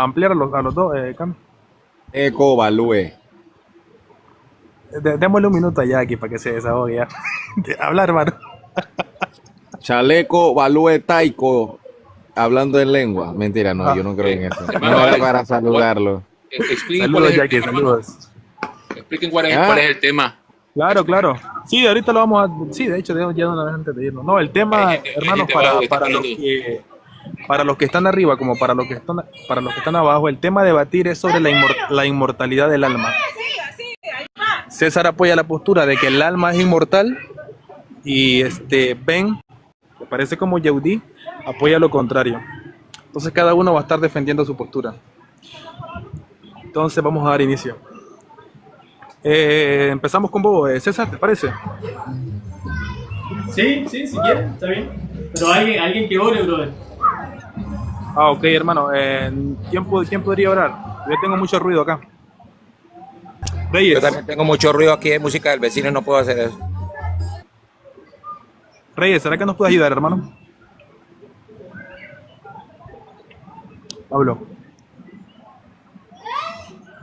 ampliar a los dos, Cam. Eco Balúe. Démosle un minuto allá aquí para que se desahogue ya. Hablar, hermano. Chaleco Balúe Taiko. Hablando en lengua. Mentira, no, yo no creo en eso. Hermano, No era para saludarlo. expliquen Saludos, Jackie, saludos. expliquen cuál es el tema. Claro, claro. Sí, ahorita lo vamos a... Sí, de hecho, ya una vez antes de irnos. No, el tema, hermanos, para los que están arriba como para los que están abajo, el tema a debatir es sobre la inmortalidad del alma. César apoya la postura de que el alma es inmortal y Ben, que parece como Yehudí, apoya lo contrario. Entonces cada uno va a estar defendiendo su postura. Entonces vamos a dar inicio. Empezamos con vos, César, ¿te parece? Sí, si quieren, está bien. Pero alguien que ore, brother. Ah, ok, hermano. ¿Quién podría orar? Yo tengo mucho ruido acá. Reyes. Yo también tengo mucho ruido aquí de música del vecino y no puedo hacer eso. Reyes, ¿será que nos puede ayudar, hermano? Pablo.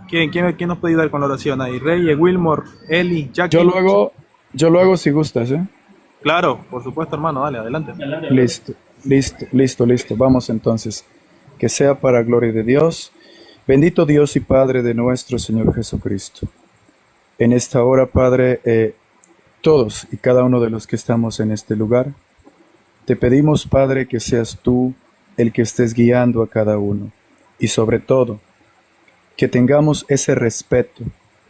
¿Quién nos puede ayudar con la oración ahí? Reyes, Wilmore, Eli, Jackie. Yo lo hago si gustas, ¿eh? Claro, por supuesto, hermano. Dale, adelante. Listo. Vamos entonces. Que sea para gloria de Dios. Bendito Dios y Padre de nuestro Señor Jesucristo. En esta hora, Padre, todos y cada uno de los que estamos en este lugar, te pedimos, Padre, que seas tú el que estés guiando a cada uno. Y sobre todo, que tengamos ese respeto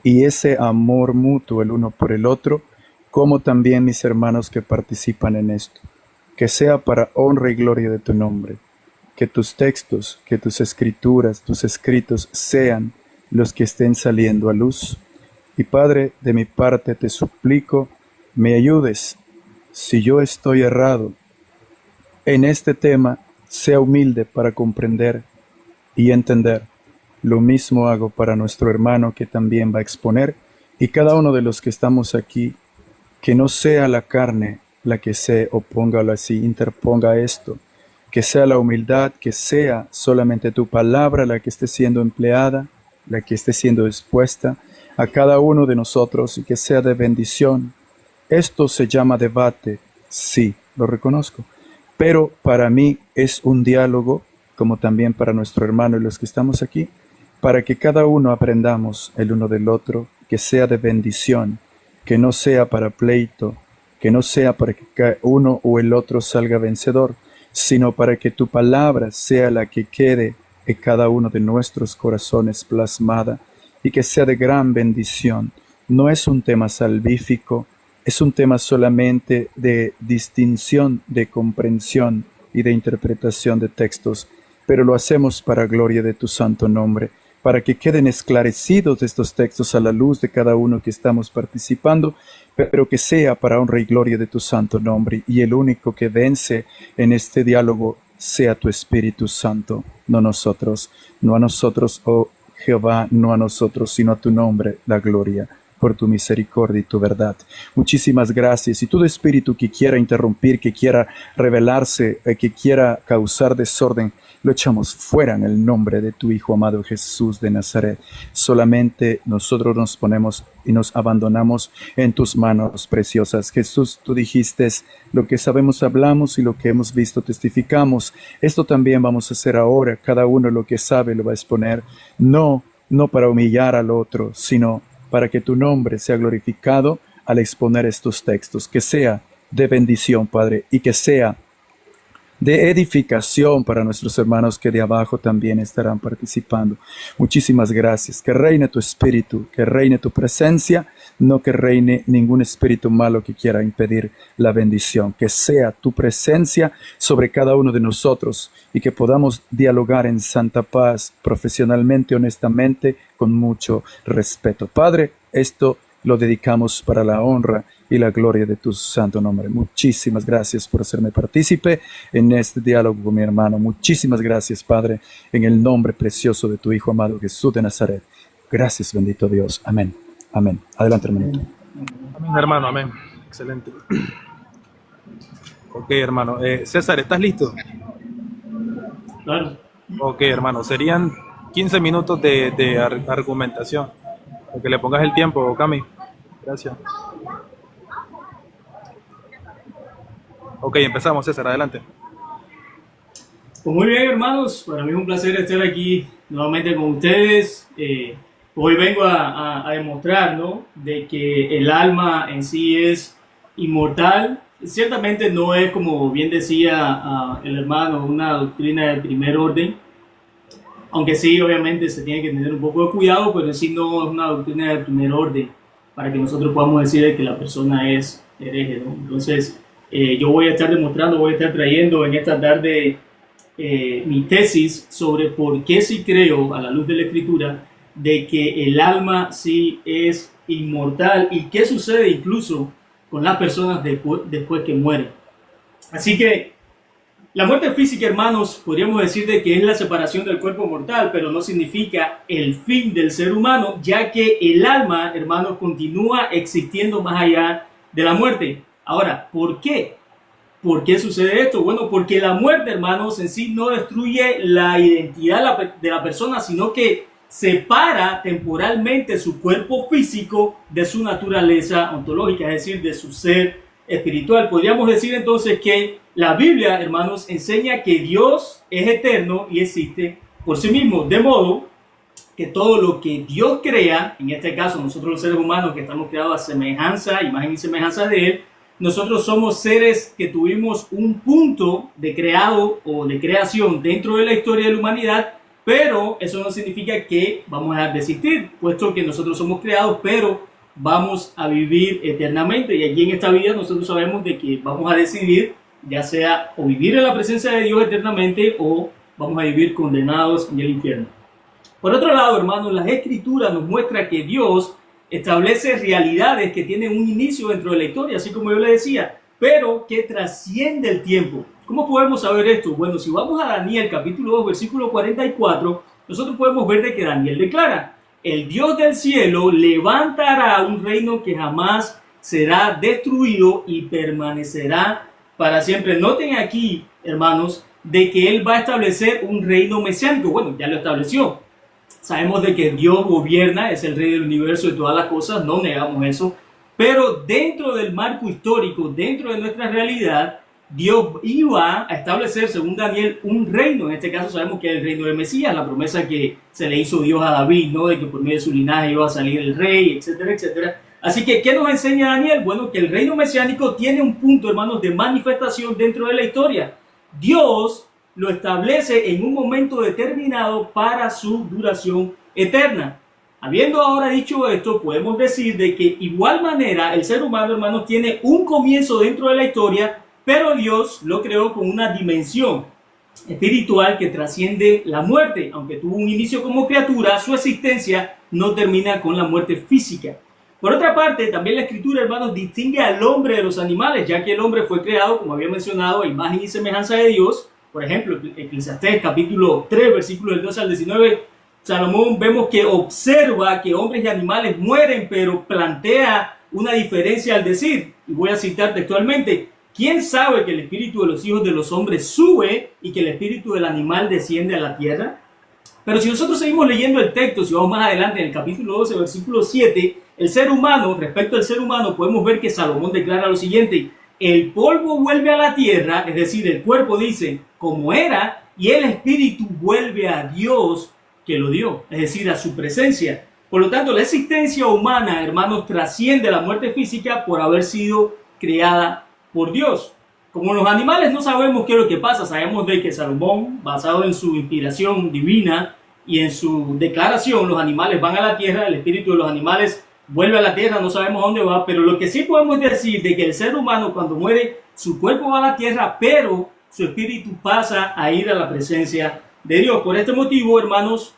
y ese amor mutuo el uno por el otro, como también mis hermanos que participan en esto. Que sea para honra y gloria de tu nombre. Que tus textos, que tus escrituras, tus escritos sean los que estén saliendo a luz. Y Padre, de mi parte te suplico, me ayudes. Si yo estoy errado en este tema, sea humilde para comprender y entender. Lo mismo hago para nuestro hermano que también va a exponer, y cada uno de los que estamos aquí, que no sea la carne la que se oponga o así interponga esto, que sea la humildad, que sea solamente tu palabra la que esté siendo empleada, la que esté siendo expuesta a cada uno de nosotros y que sea de bendición. Esto se llama debate, sí, lo reconozco, pero para mí es un diálogo, como también para nuestro hermano y los que estamos aquí, para que cada uno aprendamos el uno del otro, que sea de bendición, que no sea para pleito, que no sea para que uno o el otro salga vencedor, sino para que tu palabra sea la que quede en cada uno de nuestros corazones plasmada y que sea de gran bendición. No es un tema salvífico, es un tema solamente de distinción, de comprensión y de interpretación de textos, pero lo hacemos para gloria de tu santo nombre, para que queden esclarecidos estos textos a la luz de cada uno que estamos participando, pero que sea para honra y gloria de tu santo nombre, y el único que vence en este diálogo sea tu Espíritu Santo, no nosotros, no a nosotros, oh Jehová, no a nosotros, sino a tu nombre, la gloria, por tu misericordia y tu verdad. Muchísimas gracias. Y todo espíritu que quiera interrumpir, que quiera rebelarse, que quiera causar desorden, lo echamos fuera en el nombre de tu Hijo amado Jesús de Nazaret. Solamente nosotros nos ponemos y nos abandonamos en tus manos preciosas. Jesús, tú dijiste, lo que sabemos hablamos y lo que hemos visto testificamos. Esto también vamos a hacer ahora. Cada uno lo que sabe lo va a exponer. No para humillar al otro, sino para que tu nombre sea glorificado al exponer estos textos. Que sea de bendición, Padre, y que sea de edificación para nuestros hermanos que de abajo también estarán participando. Muchísimas gracias. Que reine tu espíritu, que reine tu presencia, no que reine ningún espíritu malo que quiera impedir la bendición. Que sea tu presencia sobre cada uno de nosotros y que podamos dialogar en santa paz, profesionalmente, honestamente, con mucho respeto. Padre, esto lo dedicamos para la honra y la gloria de tu santo nombre. Muchísimas gracias por hacerme partícipe en este diálogo con mi hermano. Muchísimas gracias, Padre, en el nombre precioso de tu Hijo amado Jesús de Nazaret. Gracias, bendito Dios. Amén. Amén. Adelante, hermanito. Amén, hermano. Amén. Excelente. Ok, hermano. César, ¿estás listo? Claro. Ok, hermano. Serían 15 minutos de argumentación. Para que le pongas el tiempo, Cami. Gracias. Ok, empezamos, César, adelante. Pues muy bien, hermanos, para mí es un placer estar aquí nuevamente con ustedes. Hoy vengo a demostrar, ¿no?, de que el alma en sí es inmortal. Ciertamente no es, como bien decía el hermano, una doctrina de primer orden, aunque sí, obviamente se tiene que tener un poco de cuidado, pero en sí no es una doctrina de primer orden para que nosotros podamos decir que la persona es hereje, ¿no? Entonces, yo voy a estar demostrando, voy a estar trayendo en esta tarde mi tesis sobre por qué sí creo, a la luz de la Escritura, de que el alma sí es inmortal y qué sucede incluso con las personas después que mueren. Así que la muerte física, hermanos, podríamos decir de que es la separación del cuerpo mortal, pero no significa el fin del ser humano, ya que el alma, hermanos, continúa existiendo más allá de la muerte. Ahora, ¿por qué? ¿Por qué sucede esto? Bueno, porque la muerte, hermanos, en sí no destruye la identidad de la persona, sino que separa temporalmente su cuerpo físico de su naturaleza ontológica, es decir, de su ser espiritual. Podríamos decir entonces que la Biblia, hermanos, enseña que Dios es eterno y existe por sí mismo, de modo que todo lo que Dios crea, en este caso nosotros los seres humanos que estamos creados a semejanza, imagen y semejanza de Él, nosotros somos seres que tuvimos un punto de creado o de creación dentro de la historia de la humanidad, pero eso no significa que vamos a dejar de existir, puesto que nosotros somos creados, pero vamos a vivir eternamente. Y aquí en esta vida nosotros sabemos de que vamos a decidir, ya sea o vivir en la presencia de Dios eternamente o vamos a vivir condenados en el infierno. Por otro lado, hermanos, las Escrituras nos muestran que Dios establece realidades que tienen un inicio dentro de la historia, así como yo le decía, pero que trasciende el tiempo. ¿Cómo podemos saber esto? Bueno, si vamos a Daniel capítulo 2, versículo 44, nosotros podemos ver de que Daniel declara: el Dios del cielo levantará un reino que jamás será destruido y permanecerá para siempre. Noten aquí, hermanos, de que Él va a establecer un reino mesiánico. Bueno, ya lo estableció. Sabemos de que Dios gobierna, es el rey del universo y de todas las cosas, no negamos eso. Pero dentro del marco histórico, dentro de nuestra realidad, Dios iba a establecer, según Daniel, un reino. En este caso sabemos que es el reino del Mesías, la promesa que se le hizo Dios a David, ¿no?, de que por medio de su linaje iba a salir el rey, etcétera, etcétera. Así que, ¿qué nos enseña Daniel? Bueno, que el reino mesiánico tiene un punto, hermanos, de manifestación dentro de la historia. Dios lo establece en un momento determinado para su duración eterna. Habiendo ahora dicho esto, podemos decir de que igual manera el ser humano, hermanos, tiene un comienzo dentro de la historia, pero Dios lo creó con una dimensión espiritual que trasciende la muerte. Aunque tuvo un inicio como criatura, su existencia no termina con la muerte física. Por otra parte, también la Escritura, hermanos, distingue al hombre de los animales, ya que el hombre fue creado, como había mencionado, a imagen y semejanza de Dios. Por ejemplo, Eclesiastés capítulo 3, versículos del 12 al 19, Salomón vemos que observa que hombres y animales mueren, pero plantea una diferencia al decir, y voy a citar textualmente: ¿quién sabe que el espíritu de los hijos de los hombres sube y que el espíritu del animal desciende a la tierra? Pero si nosotros seguimos leyendo el texto, si vamos más adelante en el capítulo 12, versículo 7, el ser humano, respecto al ser humano, podemos ver que Salomón declara lo siguiente: el polvo vuelve a la tierra, es decir, el cuerpo dice como era, y el espíritu vuelve a Dios que lo dio, es decir, a su presencia. Por lo tanto, la existencia humana, hermanos, trasciende la muerte física por haber sido creada por Dios. Como los animales no sabemos qué es lo que pasa, sabemos de que Salomón, basado en su inspiración divina y en su declaración, los animales van a la tierra, el espíritu de los animales vuelve a la tierra, no sabemos a dónde va, pero lo que sí podemos decir de que el ser humano cuando muere, su cuerpo va a la tierra, pero su espíritu pasa a ir a la presencia de Dios. Por este motivo, hermanos,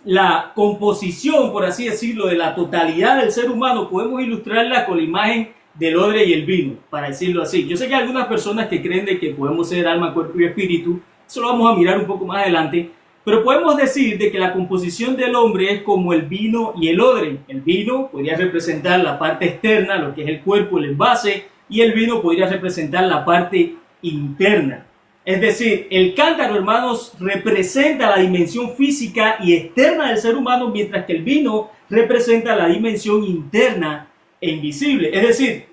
la composición, por así decirlo, de la totalidad del ser humano, podemos ilustrarla con la imagen del odre y el vino, para decirlo así. Yo sé que hay algunas personas que creen de que podemos ser alma, cuerpo y espíritu, eso lo vamos a mirar un poco más adelante, pero podemos decir de que la composición del hombre es como el vino y el odre. El vino podría representar la parte externa, lo que es el cuerpo, el envase, y el vino podría representar la parte interna. Es decir, el cántaro, hermanos, representa la dimensión física y externa del ser humano, mientras que el vino representa la dimensión interna e invisible. Es decir,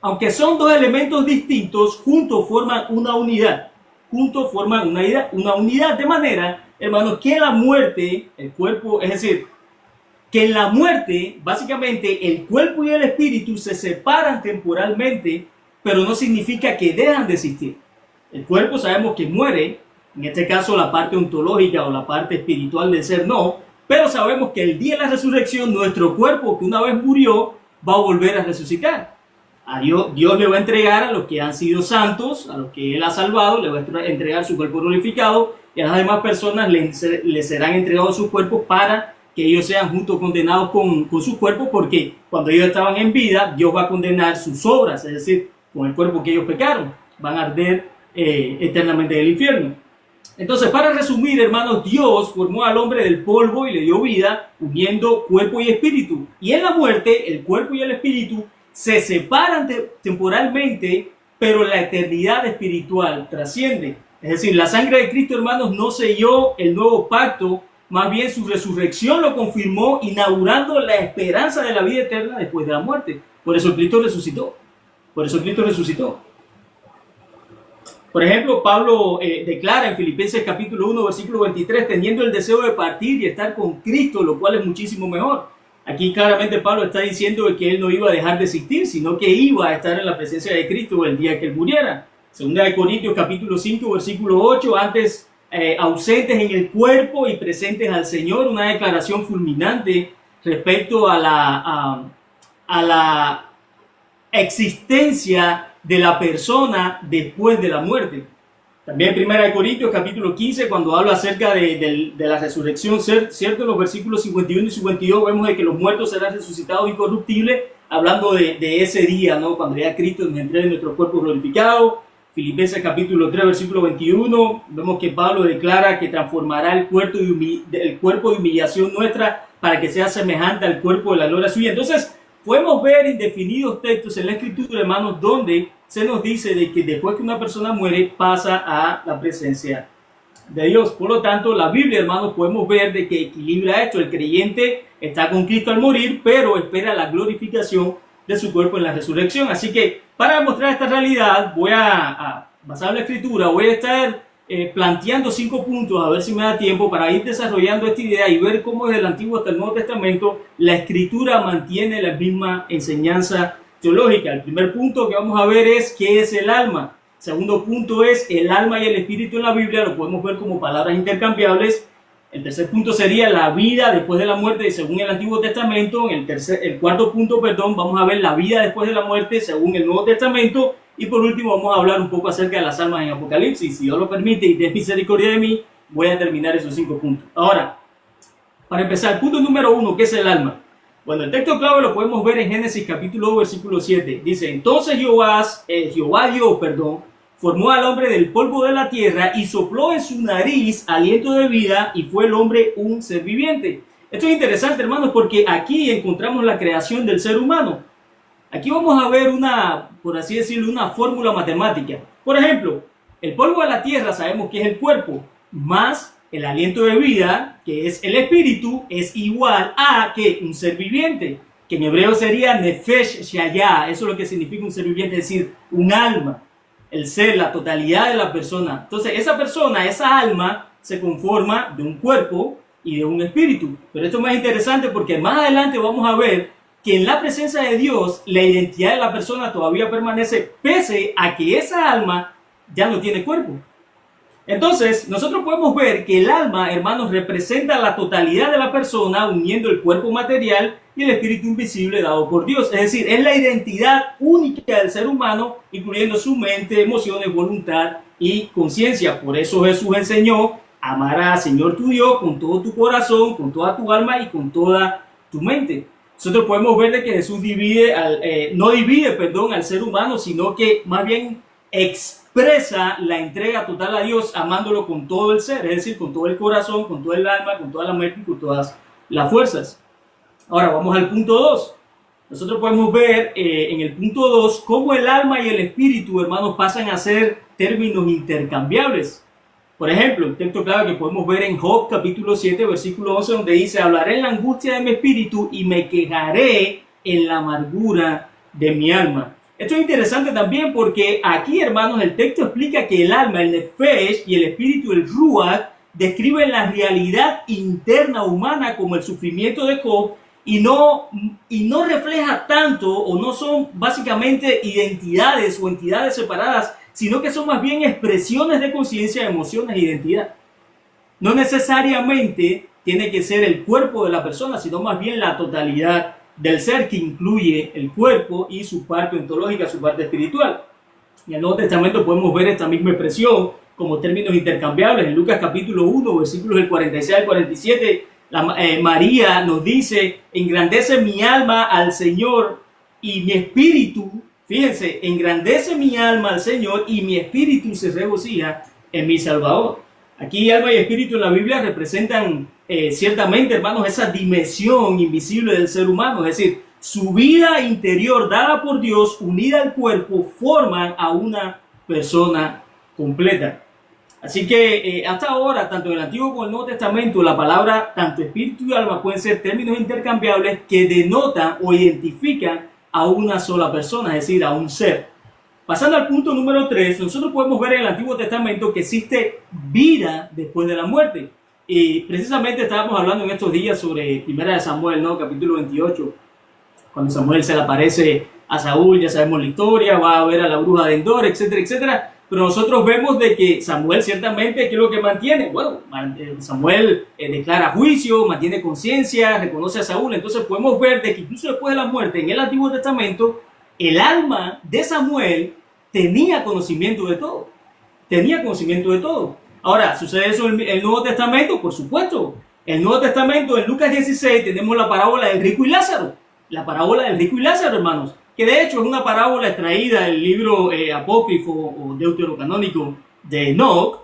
aunque son dos elementos distintos, juntos forman una unidad. Juntos forman una unidad de manera, hermanos, que la muerte, el cuerpo, es decir, que en la muerte, básicamente, el cuerpo y el espíritu se separan temporalmente, pero no significa que dejan de existir. El cuerpo sabemos que muere, en este caso la parte ontológica o la parte espiritual del ser no, pero sabemos que el día de la resurrección, nuestro cuerpo que una vez murió, va a volver a resucitar. A Dios le va a entregar a los que han sido santos, a los que Él ha salvado, le va a entregar su cuerpo glorificado, y a las demás personas les serán entregados sus cuerpos para que ellos sean juntos condenados con sus cuerpos, porque cuando ellos estaban en vida, Dios va a condenar sus obras, es decir, con el cuerpo que ellos pecaron, van a arder eternamente en el infierno. Entonces, para resumir, hermanos, Dios formó al hombre del polvo y le dio vida, uniendo cuerpo y espíritu. Y en la muerte, el cuerpo y el espíritu se separan temporalmente, pero la eternidad espiritual trasciende. Es decir, la sangre de Cristo, hermanos, no selló el nuevo pacto, más bien su resurrección lo confirmó, inaugurando la esperanza de la vida eterna después de la muerte. Por eso Cristo resucitó. Por eso Cristo resucitó. Por ejemplo, Pablo declara en Filipenses capítulo 1, versículo 23, teniendo el deseo de partir y estar con Cristo, lo cual es muchísimo mejor. Aquí claramente Pablo está diciendo que él no iba a dejar de existir, sino que iba a estar en la presencia de Cristo el día que él muriera. Segunda de Corintios capítulo 5, versículo 8, antes ausentes en el cuerpo y presentes al Señor, una declaración fulminante respecto a la existencia de la persona después de la muerte. También en 1 Corintios capítulo 15, cuando habla acerca de la resurrección, cierto, en los versículos 51 y 52 vemos de que los muertos serán resucitados incorruptibles, hablando de ese día, ¿no? Cuando ya Cristo nos entregue nuestro cuerpo glorificado. Filipenses capítulo 3, versículo 21, vemos que Pablo declara que transformará el cuerpo de humillación nuestra para que sea semejante al cuerpo de la gloria suya. Entonces, podemos ver indefinidos textos en la Escritura, hermanos, donde se nos dice de que después que una persona muere, pasa a la presencia de Dios. Por lo tanto, la Biblia, hermanos, podemos ver de que equilibra esto. El creyente está con Cristo al morir, pero espera la glorificación de su cuerpo en la resurrección. Así que, para demostrar esta realidad, voy a basar en la Escritura, voy a estar planteando 5 puntos, a ver si me da tiempo para ir desarrollando esta idea y ver cómo desde el Antiguo hasta el Nuevo Testamento la Escritura mantiene la misma enseñanza teológica. El primer punto que vamos a ver es ¿qué es el alma? El segundo punto es el alma y el espíritu en la Biblia, lo podemos ver como palabras intercambiables. El tercer punto sería la vida después de la muerte según el Antiguo Testamento. El cuarto punto, vamos a ver la vida después de la muerte según el Nuevo Testamento. Y por último vamos a hablar un poco acerca de las almas en Apocalipsis. Si Dios lo permite y tiene misericordia de mí, voy a terminar esos 5 puntos. Ahora, para empezar, punto número 1, ¿qué es el alma? Bueno, el texto clave lo podemos ver en Génesis capítulo 2, versículo 7. Dice, entonces Jehová Dios, formó al hombre del polvo de la tierra y sopló en su nariz aliento de vida y fue el hombre un ser viviente. Esto es interesante, hermanos, porque aquí encontramos la creación del ser humano. Aquí vamos a ver una, por así decirlo, una fórmula matemática. Por ejemplo, el polvo de la tierra sabemos que es el cuerpo, más el aliento de vida, que es el espíritu, es igual a que un ser viviente, que en hebreo sería nefesh shaya. Eso es lo que significa un ser viviente, es decir, un alma, el ser, la totalidad de la persona. Entonces, esa persona, esa alma, se conforma de un cuerpo y de un espíritu. Pero esto es más interesante porque más adelante vamos a ver que en la presencia de Dios, la identidad de la persona todavía permanece, pese a que esa alma ya no tiene cuerpo. Entonces, nosotros podemos ver que el alma, hermanos, representa la totalidad de la persona, uniendo el cuerpo material y el espíritu invisible dado por Dios. Es decir, es la identidad única del ser humano, incluyendo su mente, emociones, voluntad y conciencia. Por eso Jesús enseñó, amarás al Señor tu Dios con todo tu corazón, con toda tu alma y con toda tu mente. Nosotros podemos ver de que Jesús no divide al ser humano, sino que más bien expresa la entrega total a Dios, amándolo con todo el ser, es decir, con todo el corazón, con todo el alma, con toda la mente y con todas las fuerzas. Ahora vamos al punto 2. nosotros podemos ver en el punto 2 cómo el alma y el espíritu, hermanos, pasan a ser términos intercambiables. Por ejemplo, el texto claro que podemos ver en Job capítulo 7, versículo 11, donde dice: hablaré en la angustia de mi espíritu y me quejaré en la amargura de mi alma. Esto es interesante también porque aquí, hermanos, el texto explica que el alma, el nefesh, y el espíritu, el ruach, describen la realidad interna humana como el sufrimiento de Job y no refleja tanto, o no son básicamente identidades o entidades separadas, sino que son más bien expresiones de conciencia, emociones e identidad. No necesariamente tiene que ser el cuerpo de la persona, sino más bien la totalidad del ser, que incluye el cuerpo y su parte ontológica, su parte espiritual. En el Nuevo Testamento podemos ver esta misma expresión como términos intercambiables. En Lucas capítulo 1, versículos del 46 al 47, María nos dice: engrandece mi alma al Señor y mi espíritu, fíjense, engrandece mi alma al Señor y mi espíritu se regocija en mi Salvador. Aquí alma y espíritu en la Biblia representan ciertamente, hermanos, esa dimensión invisible del ser humano, es decir, su vida interior dada por Dios, unida al cuerpo, forman a una persona completa. Así que hasta ahora, tanto en el Antiguo como en el Nuevo Testamento, la palabra tanto espíritu y alma pueden ser términos intercambiables que denotan o identifican a una sola persona, es decir, a un ser. Pasando al punto número 3, nosotros podemos ver en el Antiguo Testamento que existe vida después de la muerte. Y precisamente estábamos hablando en estos días sobre 1 Samuel, ¿no? Capítulo 28, cuando Samuel se le aparece a Saúl, ya sabemos la historia, va a ver a la bruja de Endor, etcétera, etcétera. Pero nosotros vemos de que Samuel ciertamente, ¿qué es lo que mantiene? Bueno, Samuel declara juicio, mantiene conciencia, reconoce a Saúl. Entonces podemos ver de que incluso después de la muerte, en el Antiguo Testamento, el alma de Samuel tenía conocimiento de todo. Tenía conocimiento de todo. Ahora, ¿sucede eso en el Nuevo Testamento? Por supuesto. En el Nuevo Testamento, en Lucas 16, tenemos la parábola del rico y Lázaro. La parábola del rico y Lázaro, hermanos. Que de hecho es una parábola extraída del libro apócrifo o deuterocanónico de Enoch,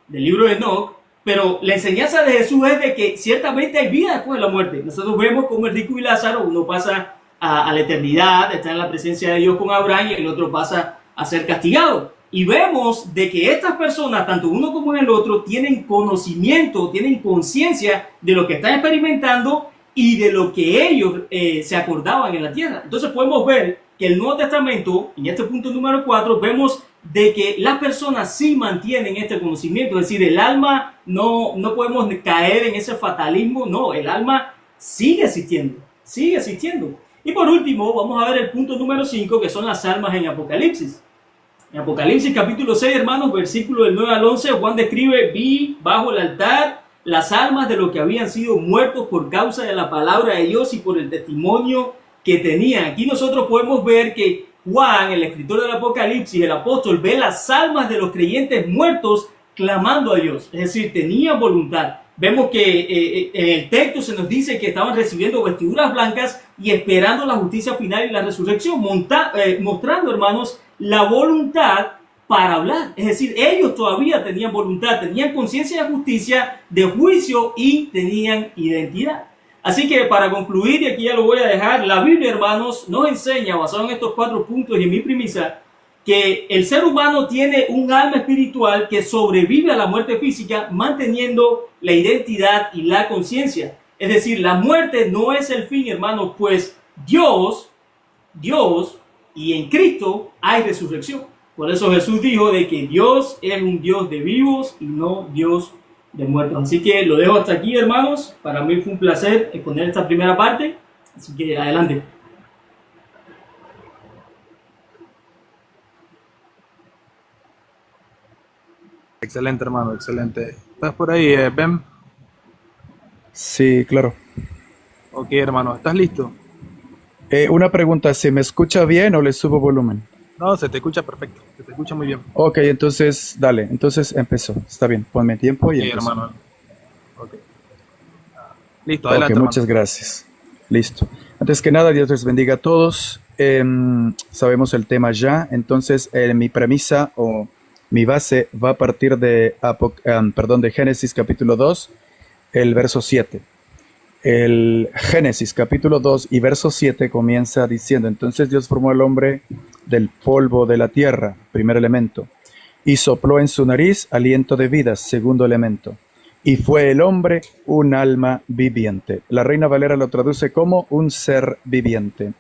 del libro de Enoch. Pero la enseñanza de Jesús es de que ciertamente hay vida después de la muerte. Nosotros vemos como el rico y Lázaro, uno pasa a la eternidad, está en la presencia de Dios con Abraham, y el otro pasa a ser castigado. Y vemos de que estas personas, tanto uno como el otro, tienen conocimiento, tienen conciencia de lo que están experimentando y de lo que ellos se acordaban en la tierra. Entonces podemos ver que el Nuevo Testamento, en este punto número 4, vemos de que las personas sí mantienen este conocimiento. Es decir, el alma no podemos caer en ese fatalismo. No, el alma sigue existiendo, sigue existiendo. Y por último, vamos a ver el punto número 5, que son las almas en Apocalipsis. En Apocalipsis capítulo 6, hermanos, versículo del 9 al 11, Juan describe: vi bajo el altar las almas de los que habían sido muertos por causa de la palabra de Dios y por el testimonio que tenían. Aquí nosotros podemos ver que Juan, el escritor del Apocalipsis, el apóstol, ve las almas de los creyentes muertos clamando a Dios. Es decir, tenían voluntad. Vemos que en el texto se nos dice que estaban recibiendo vestiduras blancas y esperando la justicia final y la resurrección, mostrando, hermanos, la voluntad para hablar. Es decir, ellos todavía tenían voluntad, tenían conciencia de justicia, de juicio y tenían identidad. Así que para concluir, y aquí ya lo voy a dejar, la Biblia, hermanos, nos enseña, basado en estos 4 puntos y en mi premisa, que el ser humano tiene un alma espiritual que sobrevive a la muerte física, manteniendo la identidad y la conciencia. Es decir, la muerte no es el fin, hermanos, pues Dios y en Cristo hay resurrección. Por eso Jesús dijo de que Dios es un Dios de vivos y no Dios de muertos. Así que lo dejo hasta aquí, hermanos. Para mí fue un placer exponer esta primera parte. Así que adelante. Excelente, hermano, excelente. ¿Estás por ahí, Ben? Sí, claro. Ok, hermano, ¿estás listo? Una pregunta, ¿se me escucha bien o le subo volumen? No, se te escucha perfecto, se te escucha muy bien. Ok, entonces, dale, entonces empezó. Está bien, ponme tiempo y Sí, empezó. hermano. Ok. Listo, adelante, Ok, muchas gracias. Listo. Antes que nada, Dios les bendiga a todos. Sabemos el tema ya, entonces mi premisa o mi base va a partir de Génesis capítulo 2, el verso 7. El Génesis capítulo 2 y verso 7 comienza diciendo: entonces Dios formó al hombre del polvo de la tierra, primer elemento, y sopló en su nariz aliento de vida, segundo elemento, y fue el hombre un alma viviente. La Reina Valera lo traduce como un ser viviente.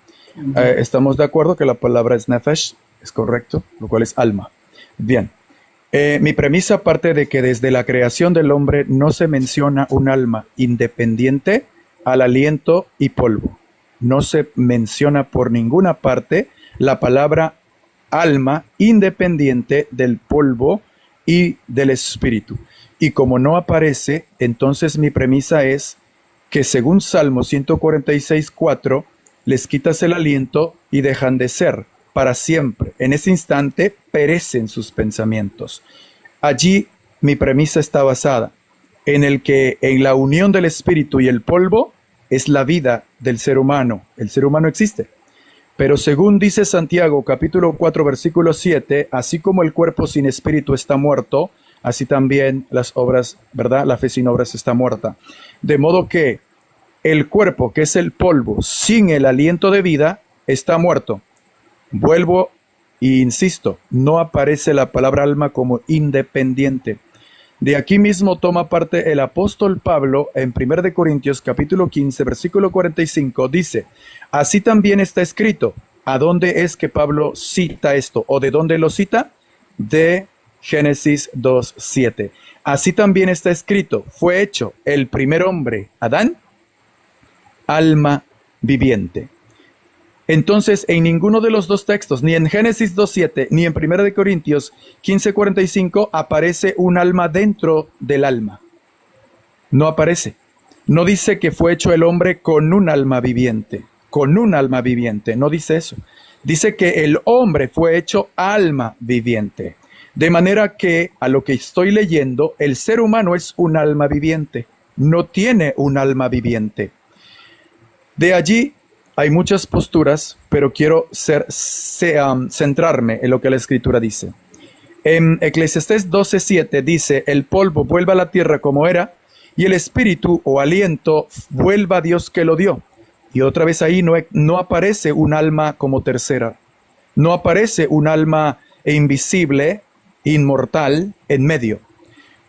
Estamos de acuerdo que la palabra es nefesh, es correcto, lo cual es alma. Bien. Mi premisa parte de que desde la creación del hombre no se menciona un alma independiente al aliento y polvo. No se menciona por ninguna parte la palabra alma independiente del polvo y del espíritu. Y como no aparece, entonces mi premisa es que según Salmo 146:4, les quitas el aliento y dejan de ser para siempre. En ese instante perecen sus pensamientos. Allí mi premisa está basada en el que en la unión del espíritu y el polvo es la vida del ser humano. El ser humano existe. Pero según dice Santiago capítulo 4 versículo 7, así como el cuerpo sin espíritu está muerto, así también las obras, ¿verdad? La fe sin obras está muerta. De modo que el cuerpo, que es el polvo, sin el aliento de vida, está muerto. Vuelvo e insisto, no aparece la palabra alma como independiente. De aquí mismo toma parte el apóstol Pablo en 1 de Corintios capítulo 15 versículo 45, dice: así también está escrito. ¿A dónde es que Pablo cita esto? ¿O de dónde lo cita? De Génesis 2:7. Así también está escrito: fue hecho el primer hombre, Adán, alma viviente. Entonces, en ninguno de los dos textos, ni en Génesis 2:7, ni en 1 de Corintios 15:45, aparece un alma dentro del alma. No aparece. No dice que fue hecho el hombre con un alma viviente. Con un alma viviente. No dice eso. Dice que el hombre fue hecho alma viviente. De manera que, a lo que estoy leyendo, el ser humano es un alma viviente. No tiene un alma viviente. De allí hay muchas posturas, pero quiero centrarme en lo que la Escritura dice. En Eclesiastés 12:7 dice: el polvo vuelva a la tierra como era, y el espíritu o aliento vuelva a Dios que lo dio. Y otra vez ahí no aparece un alma como tercera. No aparece un alma invisible, inmortal, en medio.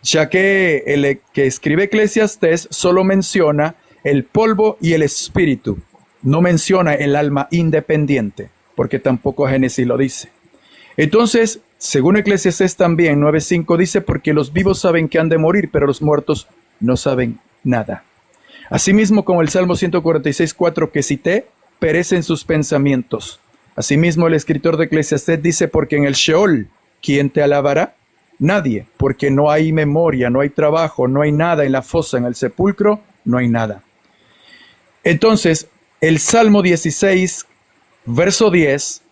Ya que el que escribe Eclesiastés solo menciona el polvo y el espíritu. No menciona el alma independiente, porque tampoco Génesis lo dice. Entonces, según Eclesiastés también 9:5 dice: porque los vivos saben que han de morir, pero los muertos no saben nada. Asimismo, como el Salmo 146:4 que cité, perecen sus pensamientos. Asimismo, el escritor de Eclesiastés dice: porque en el Sheol, ¿quién te alabará? Nadie, porque no hay memoria, no hay trabajo, no hay nada en la fosa, en el sepulcro, no hay nada. Entonces, el Salmo 16, verso 10,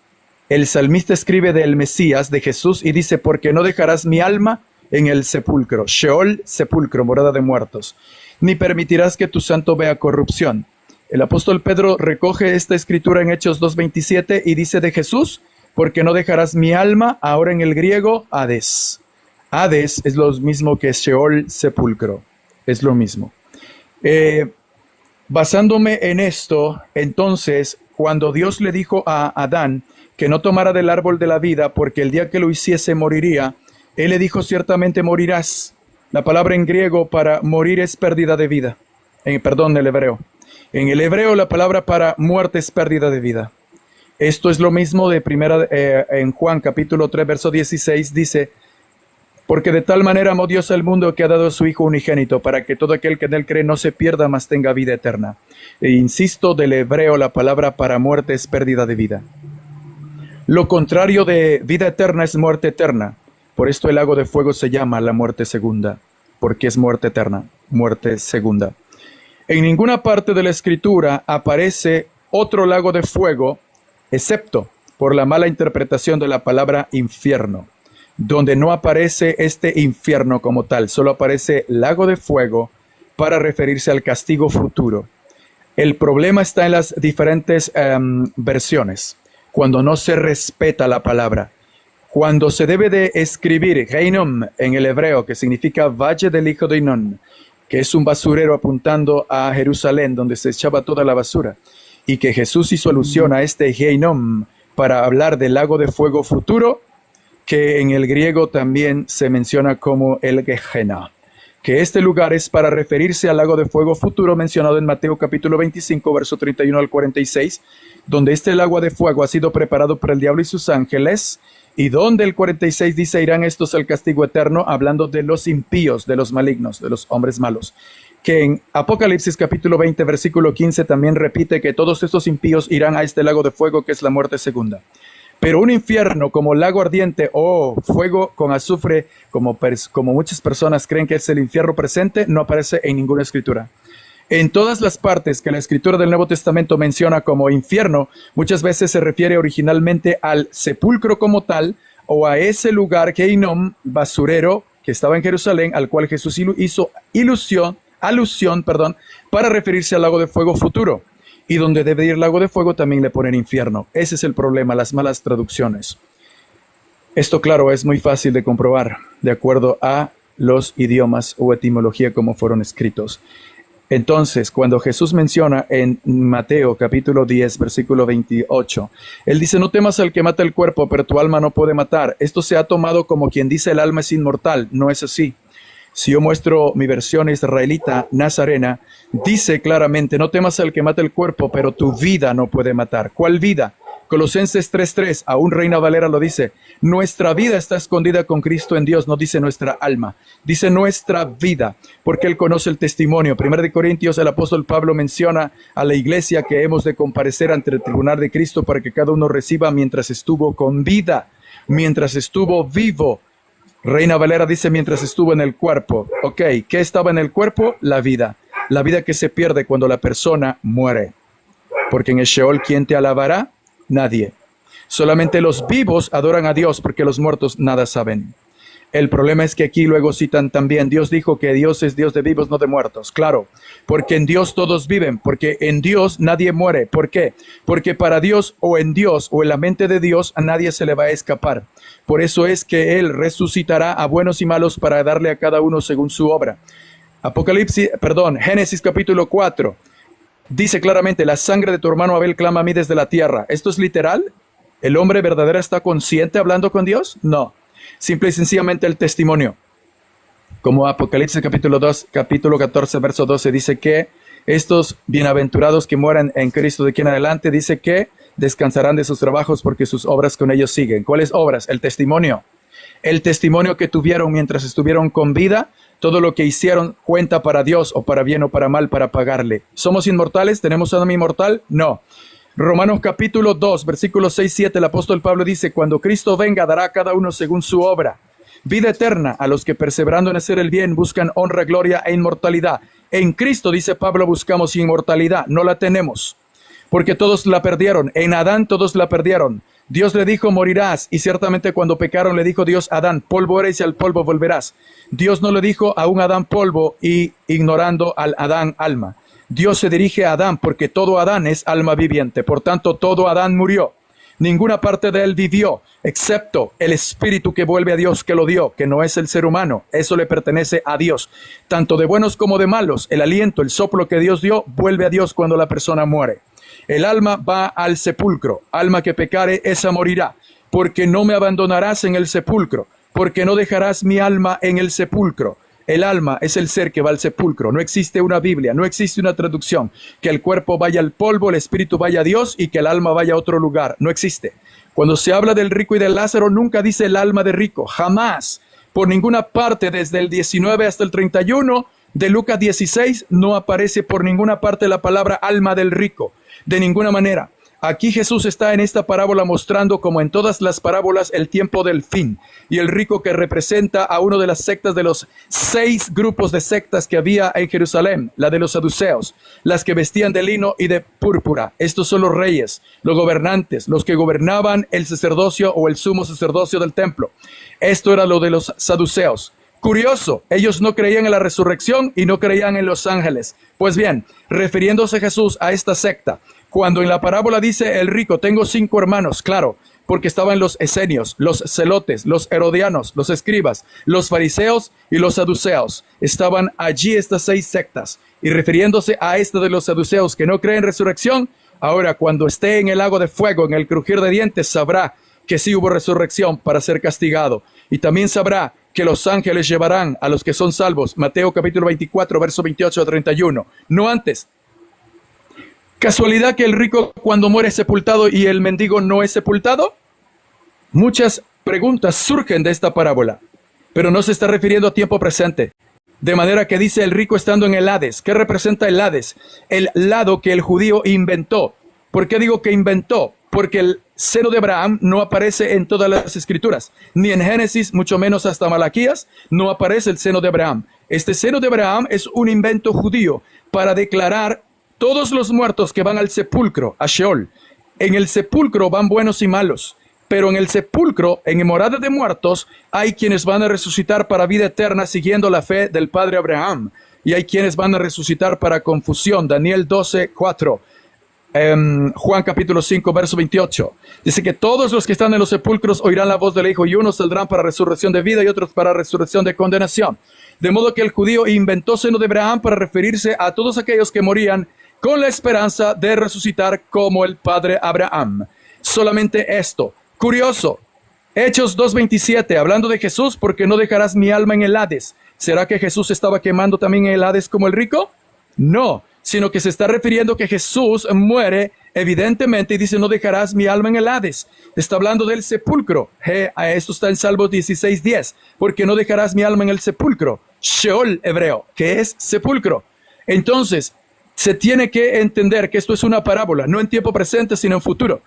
el salmista escribe del Mesías, de Jesús, y dice: porque no dejarás mi alma en el sepulcro, Sheol, sepulcro, morada de muertos, ni permitirás que tu santo vea corrupción. El apóstol Pedro recoge esta escritura en Hechos 2:27 y dice de Jesús: porque no dejarás mi alma, ahora en el griego, Hades. Hades es lo mismo que Sheol, sepulcro, es lo mismo. Basándome en esto, entonces, cuando Dios le dijo a Adán que no tomara del árbol de la vida, porque el día que lo hiciese moriría, él le dijo: ciertamente morirás. La palabra en griego para morir es pérdida de vida. El hebreo. En el hebreo la palabra para muerte es pérdida de vida. Esto es lo mismo de en Juan capítulo 3, verso 16, dice: porque de tal manera amó Dios al mundo que ha dado a su Hijo unigénito, para que todo aquel que en él cree no se pierda, mas tenga vida eterna. E insisto, del hebreo la palabra para muerte es pérdida de vida. Lo contrario de vida eterna es muerte eterna. Por esto el lago de fuego se llama la muerte segunda, porque es muerte eterna, muerte segunda. En ninguna parte de la Escritura aparece otro lago de fuego, excepto por la mala interpretación de la palabra infierno, donde no aparece este infierno como tal, solo aparece lago de fuego para referirse al castigo futuro. El problema está en las diferentes versiones, cuando no se respeta la palabra. Cuando se debe de escribir Heinom en el hebreo, que significa valle del hijo de Hinnom, que es un basurero apuntando a Jerusalén, donde se echaba toda la basura, y que Jesús hizo alusión a este Geinom para hablar del lago de fuego futuro, que en el griego también se menciona como el Gehenna, que este lugar es para referirse al lago de fuego futuro mencionado en Mateo capítulo 25, verso 31 al 46, donde este lago de fuego ha sido preparado por el diablo y sus ángeles, y donde el 46 dice, irán estos al castigo eterno, hablando de los impíos, de los malignos, de los hombres malos. Que en Apocalipsis capítulo 20, versículo 15 también repite que todos estos impíos irán a este lago de fuego que es la muerte segunda. Pero un infierno como lago ardiente o fuego con azufre, como muchas personas creen que es el infierno presente, no aparece en ninguna escritura. En todas las partes que la escritura del Nuevo Testamento menciona como infierno, muchas veces se refiere originalmente al sepulcro como tal, o a ese lugar, Geinom, basurero, que estaba en Jerusalén, al cual Jesús hizo alusión, para referirse al lago de fuego futuro. Y donde debe ir lago de fuego también le ponen infierno. Ese es el problema, las malas traducciones. Esto, claro, es muy fácil de comprobar, de acuerdo a los idiomas o etimología como fueron escritos. Entonces, cuando Jesús menciona en Mateo capítulo 10, versículo 28, Él dice, no temas al que mata el cuerpo, pero tu alma no puede matar. Esto se ha tomado como quien dice el alma es inmortal. No es así. Si yo muestro mi versión israelita nazarena, dice claramente, no temas al que mata el cuerpo, pero tu vida no puede matar. ¿Cuál vida? Colosenses 3:3, aún Reina Valera lo dice, nuestra vida está escondida con Cristo en Dios, no dice nuestra alma, dice nuestra vida, porque Él conoce el testimonio. 1 Corintios, el apóstol Pablo menciona a la iglesia que hemos de comparecer ante el tribunal de Cristo para que cada uno reciba mientras estuvo con vida, mientras estuvo vivo. Reina Valera dice mientras estuvo en el cuerpo. Ok, ¿qué estaba en el cuerpo? La vida que se pierde cuando la persona muere. Porque en el Sheol, ¿quién te alabará? Nadie. Solamente los vivos adoran a Dios porque los muertos nada saben. El problema es que aquí luego citan también, Dios dijo que Dios es Dios de vivos, no de muertos. Claro, porque en Dios todos viven, porque en Dios nadie muere. ¿Por qué? Porque para Dios o en la mente de Dios a nadie se le va a escapar. Por eso es que Él resucitará a buenos y malos para darle a cada uno según su obra. Génesis capítulo 4. Dice claramente, la sangre de tu hermano Abel clama a mí desde la tierra. ¿Esto es literal? ¿El hombre verdadero está consciente hablando con Dios? No. Simple y sencillamente el testimonio. Como Apocalipsis capítulo 14, verso 12, dice que estos bienaventurados que mueran en Cristo de aquí en adelante, dice que descansarán de sus trabajos porque sus obras con ellos siguen. ¿Cuáles obras? El testimonio. El testimonio que tuvieron mientras estuvieron con vida, todo lo que hicieron cuenta para Dios, o para bien o para mal, para pagarle. ¿Somos inmortales? ¿Tenemos alma inmortal? No. Romanos capítulo 2, versículos 6-7, el apóstol Pablo dice, cuando Cristo venga, dará a cada uno según su obra. Vida eterna a los que perseverando en hacer el bien buscan honra, gloria e inmortalidad. En Cristo, dice Pablo, buscamos inmortalidad. No la tenemos, porque todos la perdieron. En Adán todos la perdieron. Dios le dijo, morirás, y ciertamente cuando pecaron le dijo Dios a Adán, polvo eres y al polvo volverás. Dios no le dijo a un Adán polvo y ignorando al Adán alma. Dios se dirige a Adán porque todo Adán es alma viviente, por tanto todo Adán murió. Ninguna parte de él vivió, excepto el espíritu que vuelve a Dios que lo dio, que no es el ser humano, eso le pertenece a Dios. Tanto de buenos como de malos, el aliento, el soplo que Dios dio, vuelve a Dios cuando la persona muere. El alma va al sepulcro, alma que pecare, esa morirá, porque no me abandonarás en el sepulcro, porque no dejarás mi alma en el sepulcro. El alma es el ser que va al sepulcro. No existe una Biblia, no existe una traducción. Que el cuerpo vaya al polvo, el espíritu vaya a Dios y que el alma vaya a otro lugar. No existe. Cuando se habla del rico y del Lázaro, nunca dice el alma de rico. Jamás. Por ninguna parte, desde el 19 hasta el 31 de Lucas 16, no aparece por ninguna parte la palabra alma del rico. De ninguna manera. Aquí Jesús está en esta parábola mostrando, como en todas las parábolas, el tiempo del fin. Y el rico que representa a uno de las sectas de los 6 grupos de sectas que había en Jerusalén, la de los saduceos, las que vestían de lino y de púrpura. Estos son los reyes, los gobernantes, los que gobernaban el sacerdocio o el sumo sacerdocio del templo. Esto era lo de los saduceos. Curioso, ellos no creían en la resurrección y no creían en los ángeles. Pues bien, refiriéndose Jesús a esta secta, cuando en la parábola dice el rico, tengo 5 hermanos, claro, porque estaban los esenios, los celotes, los herodianos, los escribas, los fariseos y los saduceos. Estaban allí estas 6 sectas. Y refiriéndose a esta de los saduceos que no creen en resurrección, ahora cuando esté en el lago de fuego, en el crujir de dientes, sabrá que sí hubo resurrección para ser castigado. Y también sabrá que los ángeles llevarán a los que son salvos. Mateo capítulo 24, verso 28 a 31. No antes. ¿Casualidad que el rico cuando muere es sepultado y el mendigo no es sepultado? Muchas preguntas surgen de esta parábola, pero no se está refiriendo a tiempo presente. De manera que dice el rico estando en el Hades. ¿Qué representa el Hades? El lado que el judío inventó. ¿Por qué digo que inventó? Porque el seno de Abraham no aparece en todas las escrituras, ni en Génesis, mucho menos hasta Malaquías, no aparece el seno de Abraham. Este seno de Abraham es un invento judío para declarar todos los muertos que van al sepulcro, a Sheol. En el sepulcro van buenos y malos, pero en el sepulcro, en morada de muertos, hay quienes van a resucitar para vida eterna siguiendo la fe del padre Abraham, y hay quienes van a resucitar para confusión. Daniel 12, 4. Juan capítulo 5, verso 28. Dice que todos los que están en los sepulcros oirán la voz del Hijo, y unos saldrán para resurrección de vida y otros para resurrección de condenación. De modo que el judío inventó seno de Abraham para referirse a todos aquellos que morían con la esperanza de resucitar como el padre Abraham. Solamente esto. Curioso. Hechos 2:27, hablando de Jesús, porque no dejarás mi alma en el Hades. ¿Será que Jesús estaba quemando también en el Hades como el rico? No, sino que se está refiriendo que Jesús muere evidentemente y dice no dejarás mi alma en el Hades. Está hablando del sepulcro. Esto está en Salmos 16:10, porque no dejarás mi alma en el sepulcro. Sheol hebreo, que es sepulcro. Entonces, se tiene que entender que esto es una parábola, no en tiempo presente, sino en futuro.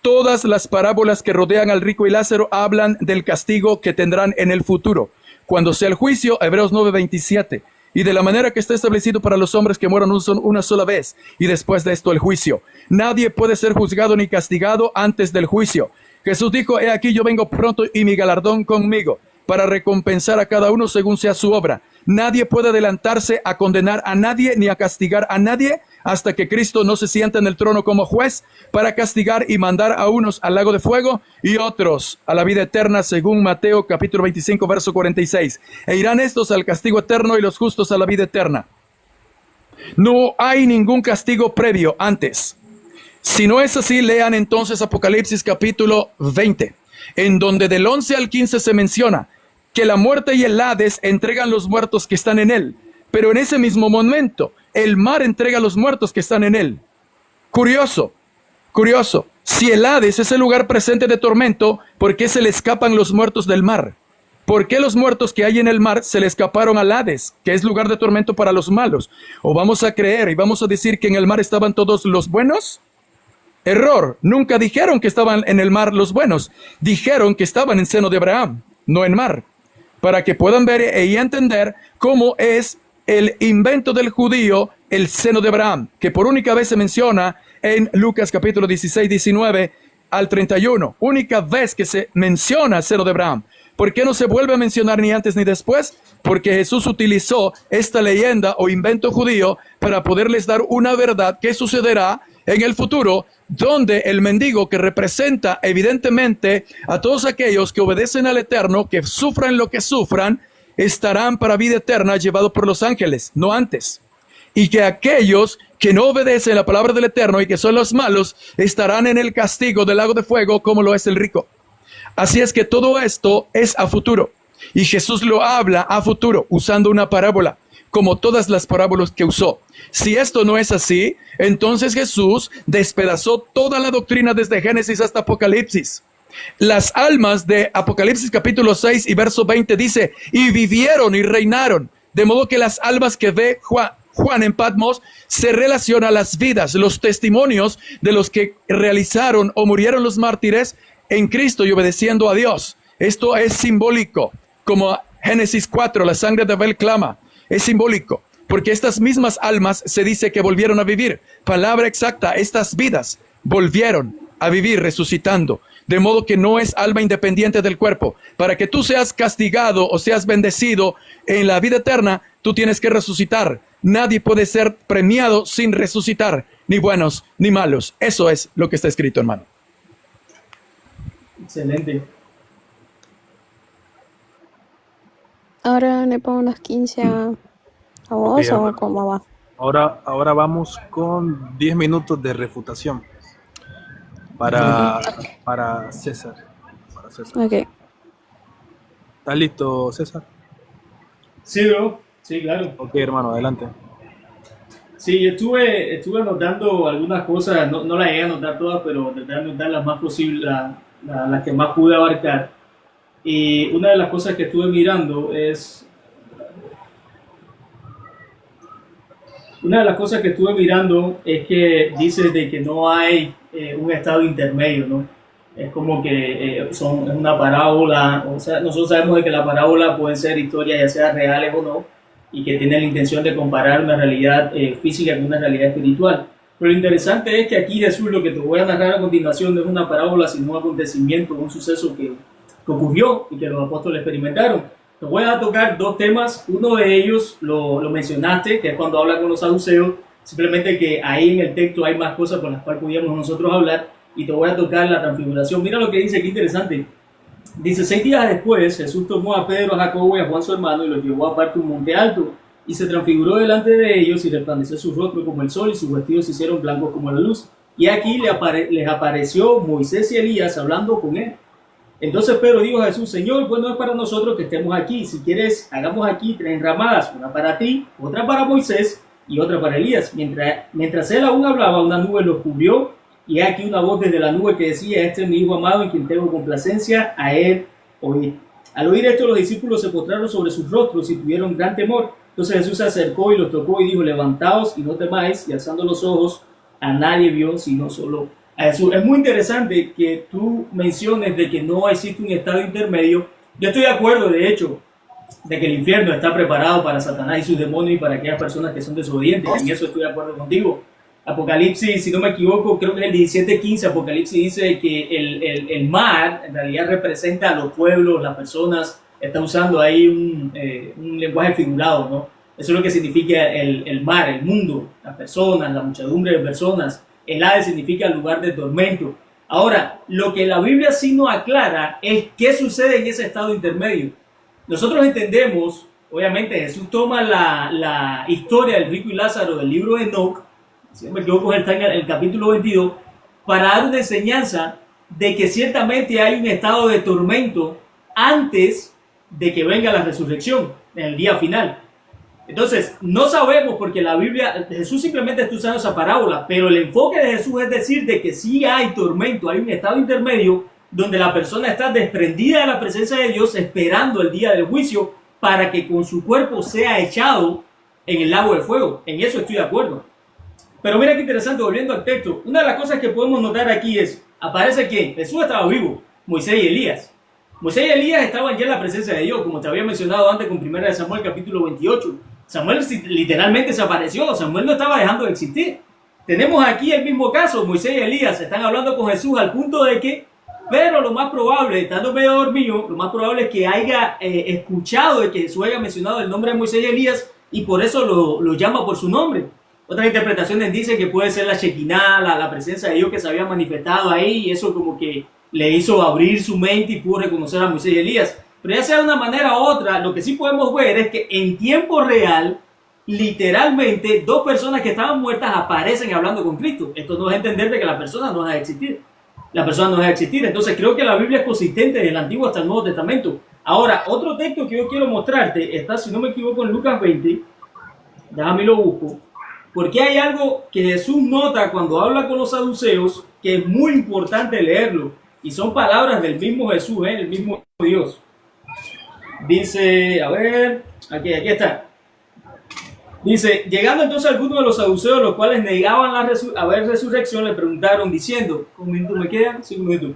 Todas las parábolas que rodean al rico y Lázaro hablan del castigo que tendrán en el futuro, cuando sea el juicio, Hebreos 9:27, y de la manera que está establecido para los hombres que mueran una sola vez, y después de esto el juicio. Nadie puede ser juzgado ni castigado antes del juicio. Jesús dijo, he aquí yo vengo pronto y mi galardón conmigo, para recompensar a cada uno según sea su obra. Nadie puede adelantarse a condenar a nadie ni a castigar a nadie hasta que Cristo no se sienta en el trono como juez para castigar y mandar a unos al lago de fuego y otros a la vida eterna, según Mateo capítulo 25, verso 46. E irán estos al castigo eterno y los justos a la vida eterna. No hay ningún castigo previo antes. Si no es así, lean entonces Apocalipsis capítulo 20, en donde del 11 al 15 se menciona que la muerte y el Hades entregan los muertos que están en él, pero en ese mismo momento el mar entrega los muertos que están en él. Curioso, curioso. Si el Hades es el lugar presente de tormento, ¿por qué se le escapan los muertos del mar? ¿Por qué los muertos que hay en el mar se le escaparon al Hades, que es lugar de tormento para los malos? ¿O vamos a creer y vamos a decir que en el mar estaban todos los buenos? Error, nunca dijeron que estaban en el mar los buenos, dijeron que estaban en seno de Abraham, no en mar, para que puedan ver y entender cómo es el invento del judío, el seno de Abraham, que por única vez se menciona en Lucas capítulo 16, 19 al 31, única vez que se menciona el seno de Abraham. ¿Por qué no se vuelve a mencionar ni antes ni después? Porque Jesús utilizó esta leyenda o invento judío para poderles dar una verdad que sucederá en el futuro, donde el mendigo, que representa evidentemente a todos aquellos que obedecen al Eterno, que sufran lo que sufran, estarán para vida eterna llevados por los ángeles, no antes. Y que aquellos que no obedecen la palabra del Eterno y que son los malos, estarán en el castigo del lago de fuego como lo es el rico. Así es que todo esto es a futuro. Y Jesús lo habla a futuro, usando una parábola, como todas las parábolas que usó. Si esto no es así, entonces Jesús despedazó toda la doctrina desde Génesis hasta Apocalipsis. Las almas de Apocalipsis capítulo 6 y verso 20 dice, y vivieron y reinaron. De modo que las almas que ve Juan en Patmos se relaciona a las vidas, los testimonios de los que realizaron o murieron los mártires en Cristo y obedeciendo a Dios. Esto es simbólico, como Génesis 4, la sangre de Abel clama. Es simbólico, porque estas mismas almas se dice que volvieron a vivir. Palabra exacta, estas vidas volvieron a vivir resucitando. De modo que no es alma independiente del cuerpo. Para que tú seas castigado o seas bendecido en la vida eterna, tú tienes que resucitar. Nadie puede ser premiado sin resucitar, ni buenos ni malos. Eso es lo que está escrito, hermano. Excelente. Ahora le pongo los 15 a vos Ok, o cómo va. ahora vamos con 10 minutos de refutación para César. Para César. Ok. ¿Estás listo, César? Sí, bro. Sí, claro. Ok, hermano, adelante. Sí, yo estuve anotando algunas cosas, no las llegué a anotar todas, pero traté de anotar las más posibles, las que más pude abarcar. Y una de las cosas que estuve mirando es que dice de que no hay un estado intermedio, ¿no? Es como que es una parábola, o sea, nosotros sabemos de que la parábola pueden ser historias ya sea reales o no, y que tienen la intención de comparar una realidad física con una realidad espiritual. Pero lo interesante es que aquí Jesús, lo que te voy a narrar a continuación, no es una parábola, sino un acontecimiento, un suceso que ocurrió y que los apóstoles experimentaron. Te voy a tocar dos temas. Uno de ellos lo mencionaste, que es cuando habla con los saduceos. Simplemente que ahí en el texto hay más cosas con las cuales podíamos nosotros hablar. Y te voy a tocar la transfiguración. Mira lo que dice, qué interesante. Dice, 6 días después, Jesús tomó a Pedro, a Jacobo y a Juan su hermano y los llevó aparte a un monte alto. Y se transfiguró delante de ellos y resplandeció su rostro como el sol y sus vestidos se hicieron blancos como la luz. Y aquí les apareció Moisés y Elías hablando con él. Entonces Pedro dijo a Jesús, Señor, pues no es para nosotros que estemos aquí. Si quieres, hagamos aquí 3 enramadas, una para ti, otra para Moisés y otra para Elías. Mientras él aún hablaba, una nube los cubrió y aquí una voz desde la nube que decía, este es mi hijo amado en quien tengo complacencia, a él oír. Al oír esto, los discípulos se postraron sobre sus rostros y tuvieron gran temor. Entonces Jesús se acercó y los tocó y dijo, levantaos y no temáis. Y alzando los ojos, a nadie vio sino solo a Jesús. Es muy interesante que tú menciones de que no existe un estado intermedio. Yo estoy de acuerdo, de hecho, de que el infierno está preparado para Satanás y sus demonios y para aquellas personas que son desobedientes. En eso estoy de acuerdo contigo. Apocalipsis, si no me equivoco, creo que es el 17:15, Apocalipsis dice que el mar en realidad representa a los pueblos, las personas. Está usando ahí un lenguaje figurado, ¿no? Eso es lo que significa el mar, el mundo, las personas, la muchedumbre de personas. El Hades significa lugar de tormento. Ahora, lo que la Biblia sí nos aclara es qué sucede en ese estado intermedio. Nosotros entendemos, obviamente Jesús toma la historia del rico y Lázaro del libro de Enoc, si no me equivoco está en el capítulo 22, para dar una enseñanza de que ciertamente hay un estado de tormento antes de que venga la resurrección, en el día final. Entonces, no sabemos porque la Biblia, Jesús simplemente está usando esa parábola, pero el enfoque de Jesús es decir de que sí hay tormento, hay un estado intermedio donde la persona está desprendida de la presencia de Dios esperando el día del juicio para que con su cuerpo sea echado en el lago de fuego. En eso estoy de acuerdo. Pero mira qué interesante, volviendo al texto, una de las cosas que podemos notar aquí es, aparece que Jesús estaba vivo, Moisés y Elías. Moisés y Elías estaban ya en la presencia de Dios, como te había mencionado antes con 1 Samuel capítulo 28. Samuel literalmente desapareció, Samuel no estaba dejando de existir. Tenemos aquí el mismo caso, Moisés y Elías están hablando con Jesús al punto de que, pero lo más probable, estando medio dormido, lo más probable es que haya escuchado de que Jesús haya mencionado el nombre de Moisés y Elías y por eso lo llama por su nombre. Otras interpretaciones dicen que puede ser la Shekinah, la presencia de Dios que se había manifestado ahí y eso como que le hizo abrir su mente y pudo reconocer a Moisés y Elías. Pero ya sea de una manera u otra, lo que sí podemos ver es que en tiempo real, literalmente, 2 personas que estaban muertas aparecen hablando con Cristo. Esto nos da a entender de que la persona no deja de existir. La persona no deja de existir. Entonces creo que la Biblia es consistente desde el Antiguo hasta el Nuevo Testamento. Ahora, otro texto que yo quiero mostrarte está, si no me equivoco, en Lucas 20. Déjame lo busco. Porque hay algo que Jesús nota cuando habla con los saduceos que es muy importante leerlo. Y son palabras del mismo Jesús, el mismo Dios. Dice, a ver, aquí está. Dice, llegando entonces algunos de los saduceos, los cuales negaban haber resurrección, le preguntaron diciendo, ¿un minuto me quedan? Sí, un minuto.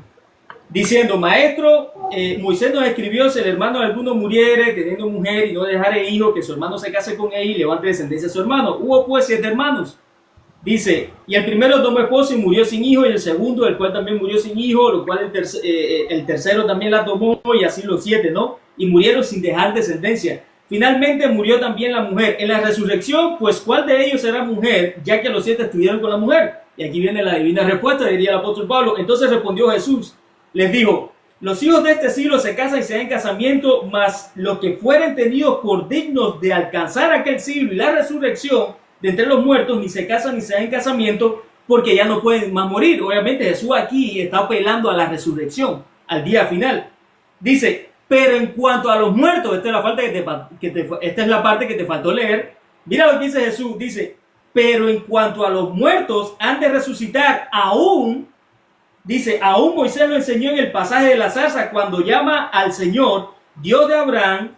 Diciendo, maestro, Moisés nos escribió, si el hermano de alguno muriere teniendo mujer y no dejare hijo, que su hermano se case con él y levante descendencia a su hermano. Hubo pues 7 hermanos. Dice, y el primero tomó esposa y murió sin hijo, y el segundo, el cual también murió sin hijo, lo cual el tercero también la tomó, y así los 7, ¿no? Y murieron sin dejar descendencia. Finalmente murió también la mujer. En la resurrección, pues, ¿cuál de ellos era mujer, ya que los 7 estuvieron con la mujer? Y aquí viene la divina respuesta, diría el apóstol Pablo. Entonces respondió Jesús, les dijo, los hijos de este siglo se casan y se dan en casamiento, mas los que fueren tenidos por dignos de alcanzar aquel siglo y la resurrección de entre los muertos, ni se casan ni se dan en casamiento, porque ya no pueden más morir. Obviamente Jesús aquí está apelando a la resurrección, al día final. Dice, pero en cuanto a los muertos, esta es la parte que te faltó leer. Mira lo que dice Jesús, dice, pero en cuanto a los muertos han de resucitar aún. Dice, aún Moisés lo enseñó en el pasaje de la zarza cuando llama al Señor, Dios de Abraham,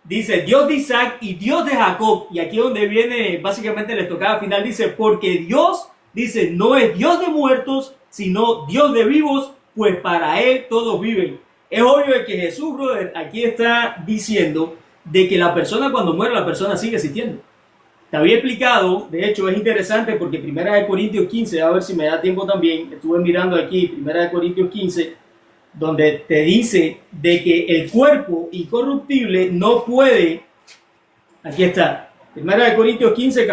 dice, Dios de Isaac y Dios de Jacob. Y aquí donde viene, básicamente les tocaba final, dice, porque Dios, dice, no es Dios de muertos, sino Dios de vivos, pues para Él todos viven. Es obvio que Jesús, brother, aquí está diciendo de que la persona cuando muere, la persona sigue existiendo. Te había explicado, de hecho es interesante porque 1 Corintios 15, a ver si me da tiempo también, estuve mirando aquí 1 Corintios 15, donde te dice de que el cuerpo incorruptible no puede, aquí está, 1 Corintios 15,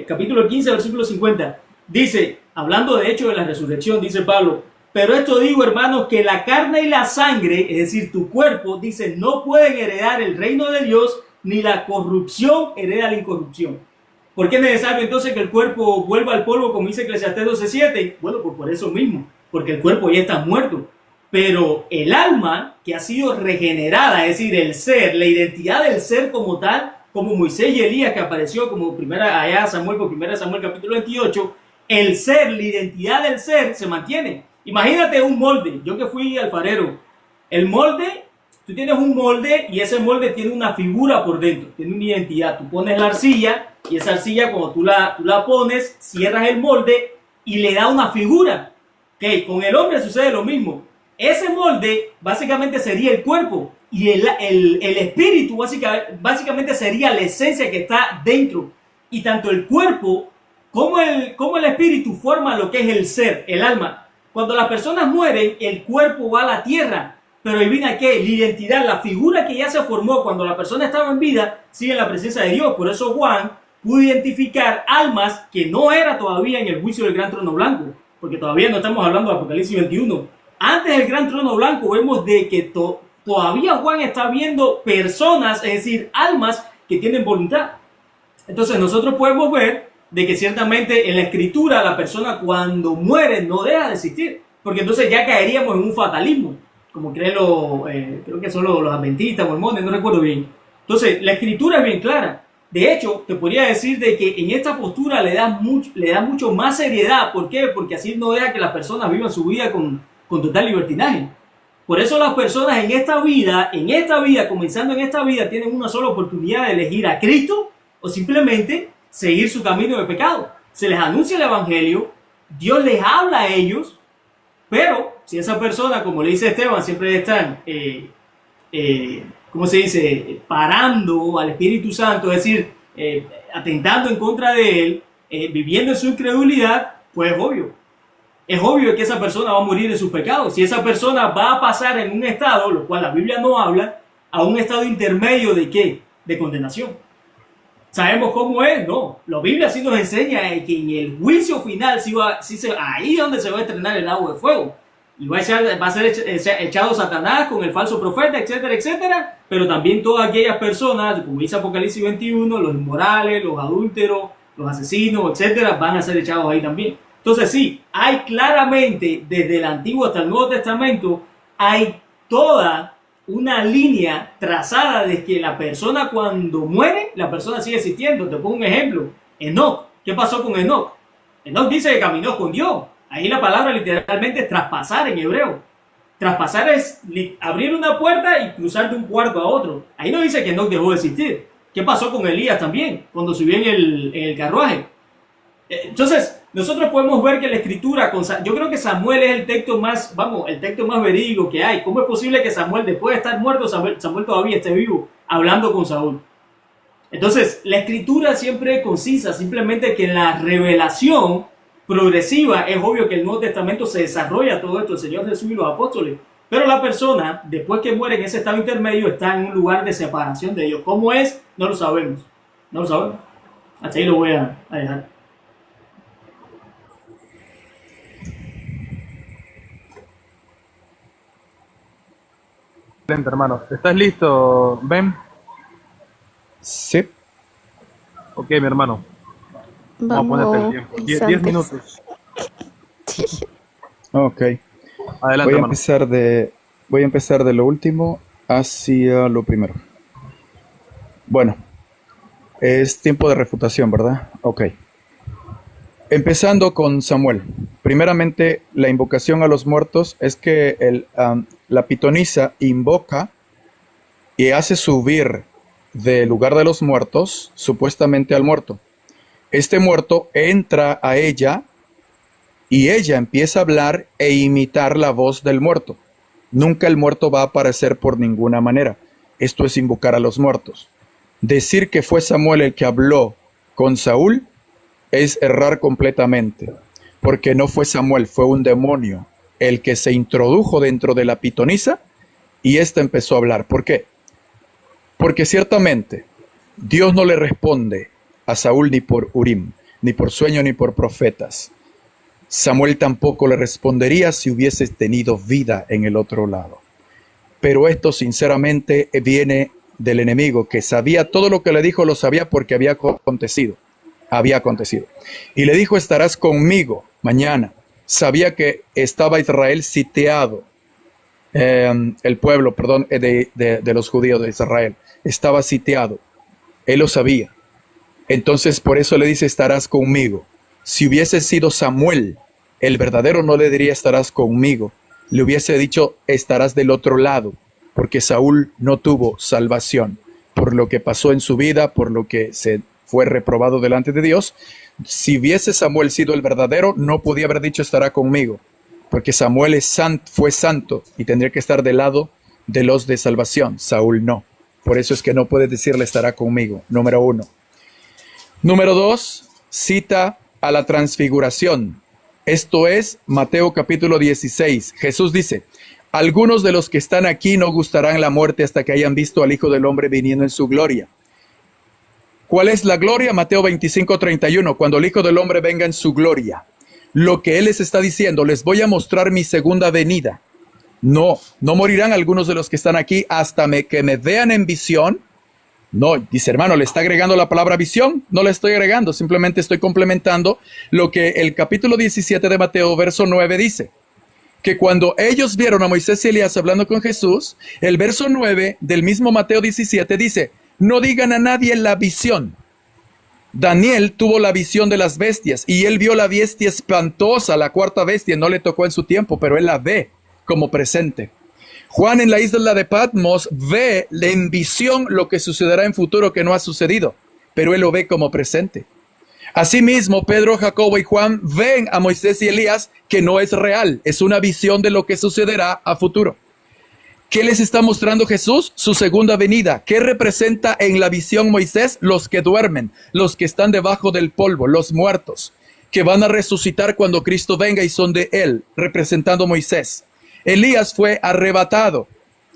capítulo 15, versículo 50, dice, hablando de hecho de la resurrección, dice Pablo, pero esto digo, hermanos, que la carne y la sangre, es decir, tu cuerpo, dice, no pueden heredar el reino de Dios, ni la corrupción hereda la incorrupción. ¿Por qué es necesario entonces que el cuerpo vuelva al polvo, como dice Eclesiastés 12:7? Bueno, pues por eso mismo, porque el cuerpo ya está muerto. Pero el alma que ha sido regenerada, es decir, el ser, la identidad del ser como tal, como Moisés y Elías que apareció como allá Samuel, por 1 Samuel capítulo 28, el ser, la identidad del ser se mantiene. Imagínate un molde, yo que fui alfarero, el molde, tú tienes un molde y ese molde tiene una figura por dentro, tiene una identidad. Tú pones la arcilla y esa arcilla cuando tú la pones, cierras el molde y le da una figura. Okay, con el hombre sucede lo mismo. Ese molde básicamente sería el cuerpo y el espíritu básicamente sería la esencia que está dentro. Y tanto el cuerpo como el espíritu forman lo que es el ser, el alma. Cuando las personas mueren, el cuerpo va a la tierra. Pero ahí viene que la identidad, la figura que ya se formó cuando la persona estaba en vida, sigue en la presencia de Dios. Por eso Juan pudo identificar almas que no era todavía en el juicio del gran trono blanco, porque todavía no estamos hablando de Apocalipsis 21. Antes del gran trono blanco vemos de que todavía Juan está viendo personas, es decir, almas que tienen voluntad. Entonces nosotros podemos ver de que ciertamente en la escritura la persona cuando muere no deja de existir, porque entonces ya caeríamos en un fatalismo, como creen creo que son los adventistas, mormones, no recuerdo bien. Entonces, la escritura es bien clara. De hecho, te podría decir de que en esta postura le da mucho más seriedad. ¿Por qué? Porque así no deja que las personas vivan su vida con total libertinaje. Por eso las personas en esta vida, comenzando en esta vida, tienen una sola oportunidad de elegir a Cristo o simplemente seguir su camino de pecado. Se les anuncia el evangelio, Dios les habla a ellos, pero si esa persona, como le dice Esteban, siempre están, ¿cómo se dice?, parando al Espíritu Santo, es decir, atentando en contra de él, viviendo en su incredulidad, pues es obvio que esa persona va a morir en sus pecados. Si esa persona va a pasar en un estado, lo cual la Biblia no habla, a un estado intermedio de ¿qué? De condenación. ¿Sabemos cómo es? No. La Biblia sí nos enseña que en el juicio final, ahí es donde se va a estrenar el agua de fuego. Y va a ser echado Satanás con el falso profeta, etcétera, etcétera. Pero también todas aquellas personas, como dice Apocalipsis 21, los inmorales, los adúlteros, los asesinos, etcétera, van a ser echados ahí también. Entonces sí, hay claramente, desde el Antiguo hasta el Nuevo Testamento, hay toda una línea trazada de que la persona cuando muere, la persona sigue existiendo. Te pongo un ejemplo. Enoc. ¿Qué pasó con Enoc? Enoc dice que caminó con Dios. Ahí la palabra literalmente es traspasar en hebreo. Traspasar es abrir una puerta y cruzar de un cuarto a otro. Ahí no dice que Enoc dejó de existir. ¿Qué pasó con Elías también? Cuando subió en el carruaje. Entonces, nosotros podemos ver que la escritura, yo creo que Samuel es el texto más verídico que hay. ¿Cómo es posible que Samuel, después de estar muerto, Samuel todavía esté vivo, hablando con Saúl? Entonces, la escritura siempre es concisa, simplemente que en la revelación progresiva es obvio que el Nuevo Testamento se desarrolla todo esto, el Señor Jesús y los apóstoles. Pero la persona, después que muere en ese estado intermedio, está en un lugar de separación de Dios. ¿Cómo es? No lo sabemos. No lo sabemos. Hasta ahí lo voy a dejar. Excelente, hermano. ¿Estás listo, Ben? Sí. Ok, mi hermano. Vamos a ponerte el Vamos, tiempo. 10 instantes. minutos. Ok. Adelante, hermano. Voy a empezar de lo último hacia lo primero. Bueno, es tiempo de refutación, ¿verdad? Ok. Empezando con Samuel. Primeramente, la invocación a los muertos es que la pitonisa invoca y hace subir del lugar de los muertos, supuestamente al muerto. Este muerto entra a ella y ella empieza a hablar e imitar la voz del muerto. Nunca el muerto va a aparecer por ninguna manera. Esto es invocar a los muertos. Decir que fue Samuel el que habló con Saúl es errar completamente, porque no fue Samuel, fue un demonio el que se introdujo dentro de la pitonisa y ésta empezó a hablar. ¿Por qué? Porque ciertamente Dios no le responde a Saúl ni por Urim, ni por sueño, ni por profetas. Samuel tampoco le respondería si hubiese tenido vida en el otro lado. Pero esto sinceramente viene del enemigo, que sabía todo lo que le dijo, lo sabía porque había acontecido. Y le dijo, estarás conmigo mañana. Sabía que estaba Israel sitiado, el pueblo, de los judíos de Israel. Estaba sitiado. Él lo sabía. Entonces por eso le dice, estarás conmigo. Si hubiese sido Samuel, el verdadero, no le diría estarás conmigo. Le hubiese dicho, estarás del otro lado, porque Saúl no tuvo salvación por lo que pasó en su vida, por lo que se fue reprobado delante de Dios. Si hubiese Samuel sido el verdadero, no podía haber dicho estará conmigo, porque Samuel fue santo y tendría que estar del lado de los de salvación. Saúl no. Por eso es que no puede decirle estará conmigo, número 1. Número 2, cita a la transfiguración. Esto es Mateo capítulo 16. Jesús dice, algunos de los que están aquí no gustarán la muerte hasta que hayan visto al Hijo del Hombre viniendo en su gloria. ¿Cuál es la gloria? Mateo 25:31, cuando el Hijo del Hombre venga en su gloria. Lo que Él les está diciendo, les voy a mostrar mi segunda venida. No morirán algunos de los que están aquí hasta que me vean en visión. No, dice hermano, ¿le está agregando la palabra visión? No le estoy agregando, simplemente estoy complementando lo que el capítulo 17 de Mateo, verso 9 dice. Que cuando ellos vieron a Moisés y Elías hablando con Jesús, el verso 9 del mismo Mateo 17 dice, no digan a nadie la visión. Daniel tuvo la visión de las bestias y él vio la bestia espantosa, la cuarta bestia, no le tocó en su tiempo, pero él la ve como presente. Juan en la isla de Patmos ve en visión lo que sucederá en futuro que no ha sucedido, pero él lo ve como presente. Asimismo, Pedro, Jacobo y Juan ven a Moisés y Elías que no es real, es una visión de lo que sucederá a futuro. ¿Qué les está mostrando Jesús? Su segunda venida. ¿Qué representa en la visión Moisés? Los que duermen, los que están debajo del polvo, los muertos, que van a resucitar cuando Cristo venga y son de él, representando Moisés. Elías fue arrebatado,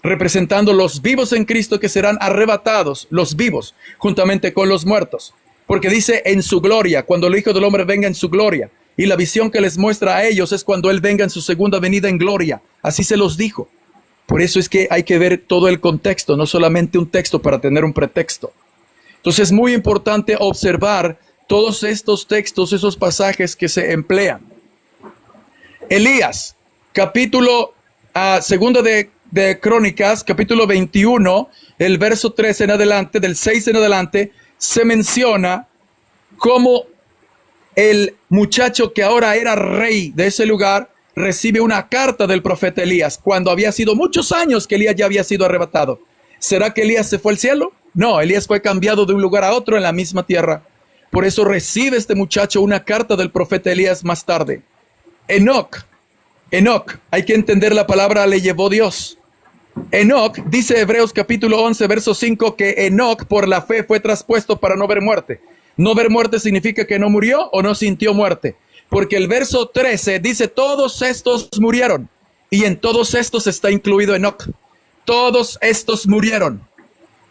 representando los vivos en Cristo que serán arrebatados, los vivos, juntamente con los muertos. Porque dice en su gloria, cuando el Hijo del Hombre venga en su gloria. Y la visión que les muestra a ellos es cuando Él venga en su segunda venida en gloria. Así se los dijo. Por eso es que hay que ver todo el contexto, no solamente un texto para tener un pretexto. Entonces es muy importante observar todos estos textos, esos pasajes que se emplean. Elías, segunda de Crónicas, capítulo 21, el verso 3 en adelante, del 6 en adelante, se menciona cómo el muchacho que ahora era rey de ese lugar recibe una carta del profeta Elías, cuando había sido muchos años que Elías ya había sido arrebatado. ¿Será que Elías se fue al cielo? No, Elías fue cambiado de un lugar a otro en la misma tierra. Por eso recibe este muchacho una carta del profeta Elías más tarde. Enoc, hay que entender la palabra le llevó Dios. Enoc, dice Hebreos capítulo 11, verso 5, que Enoc por la fe fue traspuesto para no ver muerte. No ver muerte significa que no murió o no sintió muerte. Porque el verso 13 dice, todos estos murieron. Y en todos estos está incluido Enoc. Todos estos murieron.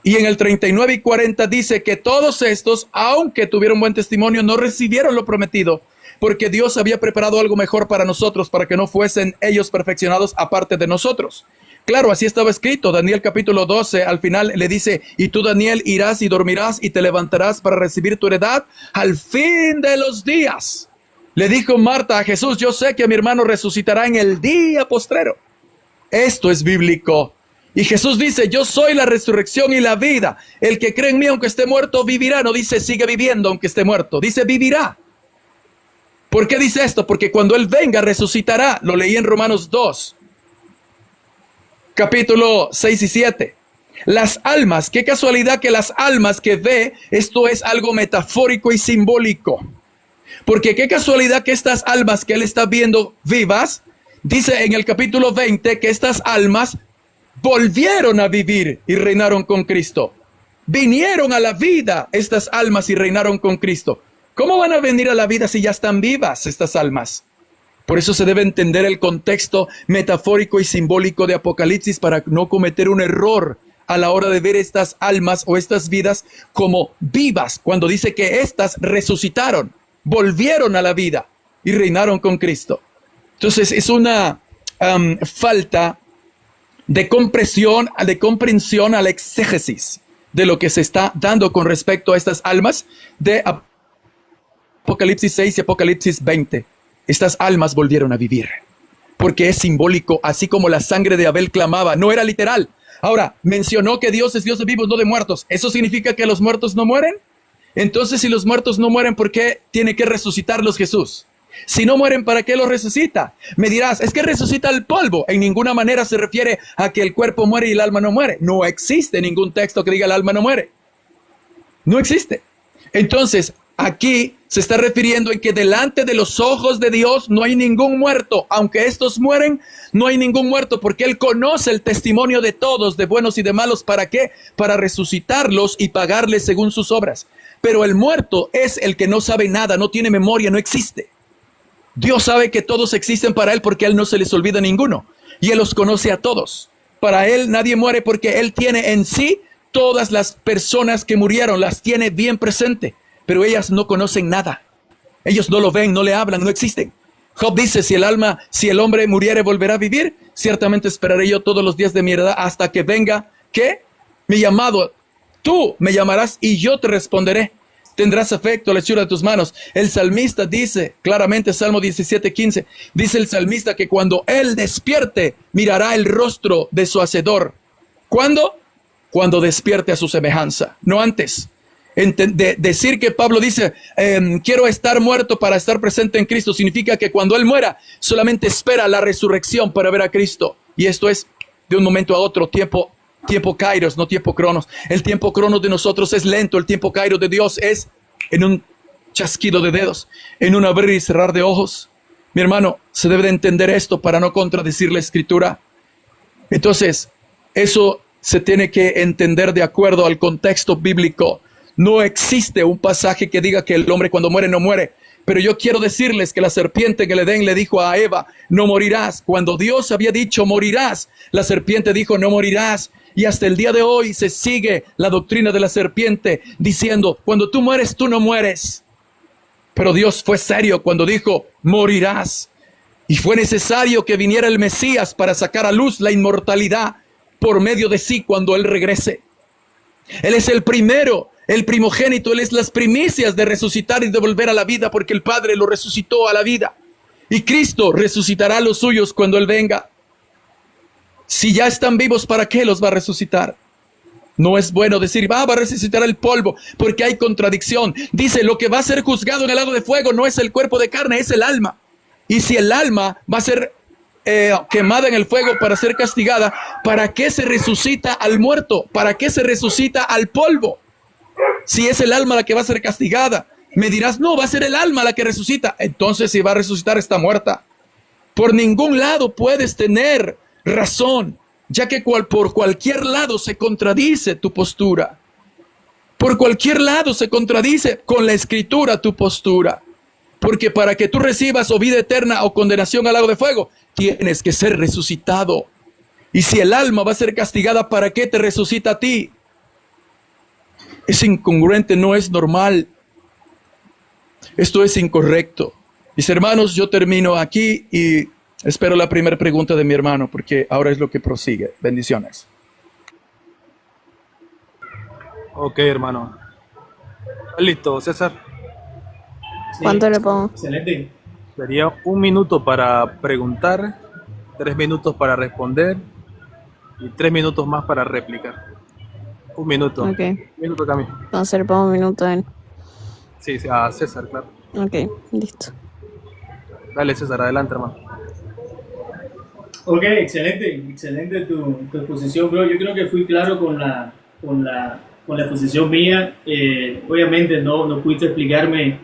Y en el 39 y 40 dice que todos estos, aunque tuvieron buen testimonio, no recibieron lo prometido. Porque Dios había preparado algo mejor para nosotros, para que no fuesen ellos perfeccionados aparte de nosotros. Claro, así estaba escrito. Daniel capítulo 12, al final le dice, y tú, Daniel, irás y dormirás y te levantarás para recibir tu heredad al fin de los días. Le dijo Marta a Jesús, yo sé que mi hermano resucitará en el día postrero. Esto es bíblico. Y Jesús dice, yo soy la resurrección y la vida. El que cree en mí, aunque esté muerto, vivirá. No dice sigue viviendo aunque esté muerto. Dice vivirá. ¿Por qué dice esto? Porque cuando Él venga, resucitará. Lo leí en Romanos 2, capítulo 6 y 7. Las almas, qué casualidad que las almas que ve, esto es algo metafórico y simbólico. Porque qué casualidad que estas almas que Él está viendo vivas, dice en el capítulo 20 que estas almas volvieron a vivir y reinaron con Cristo. Vinieron a la vida estas almas y reinaron con Cristo. ¿Cómo van a venir a la vida si ya están vivas estas almas? Por eso se debe entender el contexto metafórico y simbólico de Apocalipsis para no cometer un error a la hora de ver estas almas o estas vidas como vivas, cuando dice que éstas resucitaron, volvieron a la vida y reinaron con Cristo. Entonces es una falta de comprensión a la exégesis de lo que se está dando con respecto a estas almas de Apocalipsis 6 y Apocalipsis 20. Estas almas volvieron a vivir, porque es simbólico, así como la sangre de Abel clamaba, no era literal. Ahora, mencionó que Dios es Dios de vivos, no de muertos. ¿Eso significa que los muertos no mueren? Entonces, si los muertos no mueren, ¿por qué tiene que resucitarlos Jesús? Si no mueren, ¿para qué los resucita? Me dirás, es que resucita el polvo. En ninguna manera se refiere a que el cuerpo muere y el alma no muere. No existe ningún texto que diga el alma no muere. No existe. Entonces, aquí se está refiriendo en que delante de los ojos de Dios no hay ningún muerto. Aunque estos mueren, no hay ningún muerto, porque Él conoce el testimonio de todos, de buenos y de malos. ¿Para qué? Para resucitarlos y pagarles según sus obras. Pero el muerto es el que no sabe nada, no tiene memoria, no existe. Dios sabe que todos existen para Él porque a Él no se les olvida ninguno. Y Él los conoce a todos. Para Él nadie muere porque Él tiene en sí todas las personas que murieron, las tiene bien presente. Pero ellas no conocen nada. Ellos no lo ven, no le hablan, no existen. Job dice, si el hombre muriere, volverá a vivir. Ciertamente esperaré yo todos los días de mi edad hasta que venga, ¿qué? Mi llamado. Tú me llamarás y yo te responderé. Tendrás afecto a la hechura de tus manos. El salmista dice claramente, Salmo 17:15, dice el salmista que cuando él despierte, mirará el rostro de su hacedor. ¿Cuándo? Cuando despierte a su semejanza, no antes. Decir que Pablo dice, quiero estar muerto para estar presente en Cristo, significa que cuando él muera, solamente espera la resurrección para ver a Cristo. Y esto es de un momento a otro, tiempo kairos, no tiempo cronos. El tiempo cronos de nosotros es lento, el tiempo kairos de Dios es en un chasquido de dedos, en un abrir y cerrar de ojos. Mi hermano, se debe de entender esto para no contradecir la Escritura. Entonces, eso se tiene que entender de acuerdo al contexto bíblico. No existe un pasaje que diga que el hombre cuando muere no muere. Pero yo quiero decirles que la serpiente en el Edén le dijo a Eva, no morirás. Cuando Dios había dicho morirás, la serpiente dijo no morirás. Y hasta el día de hoy se sigue la doctrina de la serpiente diciendo, cuando tú mueres, tú no mueres. Pero Dios fue serio cuando dijo, morirás. Y fue necesario que viniera el Mesías para sacar a luz la inmortalidad por medio de sí cuando Él regrese. Él es el primero, el primogénito, Él es las primicias de resucitar y de volver a la vida porque el Padre lo resucitó a la vida. Y Cristo resucitará a los suyos cuando Él venga. Si ya están vivos, ¿para qué los va a resucitar? No es bueno decir, va a resucitar el polvo, porque hay contradicción. Dice, lo que va a ser juzgado en el lago de fuego no es el cuerpo de carne, es el alma. Y si el alma va a ser quemada en el fuego para ser castigada, ¿para qué se resucita al muerto? ¿Para qué se resucita al polvo? Si es el alma la que va a ser castigada, me dirás, no, va a ser el alma la que resucita. Entonces, si va a resucitar, está muerta. Por ningún lado puedes tener razón, ya que por cualquier lado se contradice tu postura. Por cualquier lado se contradice con la Escritura tu postura. Porque para que tú recibas o vida eterna o condenación al lago de fuego, tienes que ser resucitado. Y si el alma va a ser castigada, ¿para qué te resucita a ti? Es incongruente, no es normal. Esto es incorrecto. Mis hermanos, yo termino aquí y Espero la primera pregunta de mi hermano, porque ahora es lo que prosigue. Bendiciones. Ok, hermano. Listo, César. Sí, ¿Cuánto le pongo? excelente. Sería 1 minuto para preguntar, 3 minutos para responder y 3 minutos más para replicar. 1 minuto. Ok. 1 minuto, Cami. Entonces le pongo un minuto en. Sí, sí, a César, claro. Ok, listo. Dale, César, adelante, hermano. Ok, excelente tu exposición, bro. Yo creo que fui claro con la exposición mía. Obviamente no pudiste explicarme